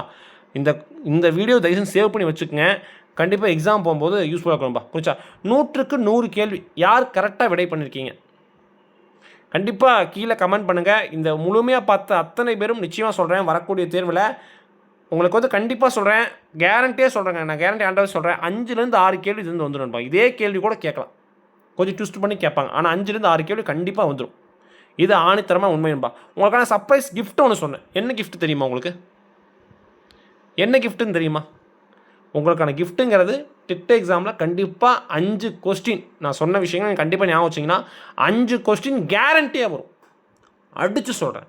இந்த வீடியோ தயவுசெய்து சேவ் பண்ணி வச்சுக்கோங்க. கண்டிப்பாக எக்ஸாம் போகும்போது யூஸ்ஃபுல்லாக இருக்கும்பா. புரிஞ்சா? 100க்கு 100 கேள்வி யார் கரெக்டாக விடை பண்ணியிருக்கீங்க? கண்டிப்பாக கீழே கமெண்ட் பண்ணுங்கள். இந்த முழுமையாக பார்த்த அத்தனை பேரும் நிச்சயமாக சொல்கிறேன், வரக்கூடிய தேர்வில் உங்களுக்கு வந்து கண்டிப்பாக சொல்கிறேன், கேரண்டியாக சொல்கிறேங்க. நான் கேரண்டி ஆண்டாவே சொல்கிறேன், 5லேருந்து 6 கேள்வி இதுலேருந்து வந்துடும்பா. இதே கேள்வி கூட கேட்கலாம், கொஞ்சம் ட்விஸ்ட் பண்ணி கேட்பாங்க. ஆனால் 5லேருந்து 6 கேள்வி கண்டிப்பாக வந்துடும். இது ஆணித்தரமாக உண்மையும்பா. உங்களுக்கான சர்ப்ரைஸ் கிஃப்ட் ஒன்று சொன்னேன். என்ன கிஃப்ட் தெரியுமா உங்களுக்கு? என்ன கிஃப்ட்டுன்னு தெரியுமா? உங்களுக்கான கிஃப்ட்டுங்கிறது டெட் எக்ஸாமில் கண்டிப்பாக 5 கொஸ்டின் நான் சொன்ன விஷயங்கள் கண்டிப்பாக ஞாபகம் வச்சிங்கன்னா 5 கொஸ்டின் கேரண்டியாக வரும். அடித்து சொல்கிறேன்.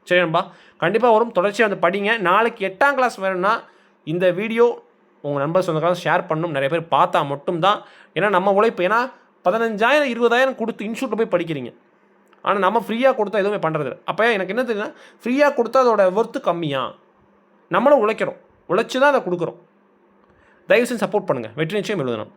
சரிம்பா, கண்டிப்பாக வரும். தொடர்ச்சியாக வந்து படிங்க. நாளைக்கு 8ஆம் கிளாஸ் வேணும்னா இந்த வீடியோ உங்கள் நண்பர் சொந்தக்காரங்க ஷேர் பண்ணணும். நிறைய பேர் பார்த்தா மட்டும்தான். ஏன்னா நம்ம உழைப்பு, ஏன்னா 15,000 20,000 கொடுத்து இன்ஸ்டியூட்டில் போய் படிக்கிறீங்க. ஆனால் நம்ம ஃப்ரீயாக கொடுத்தா எதுவுமே பண்ணுறது. அப்போ எனக்கு என்ன தெரியுதுன்னா, ஃப்ரீயாக கொடுத்தா அதோட ஒர்த்து கம்மியாக. நம்மளும் உழைக்கிறோம், உழைச்சி தான் அதை கொடுக்குறோம். தயவுசெய்து சப்போர்ட் பண்ணுங்கள். வெற்றி நிச்சயம் எழுதணும்.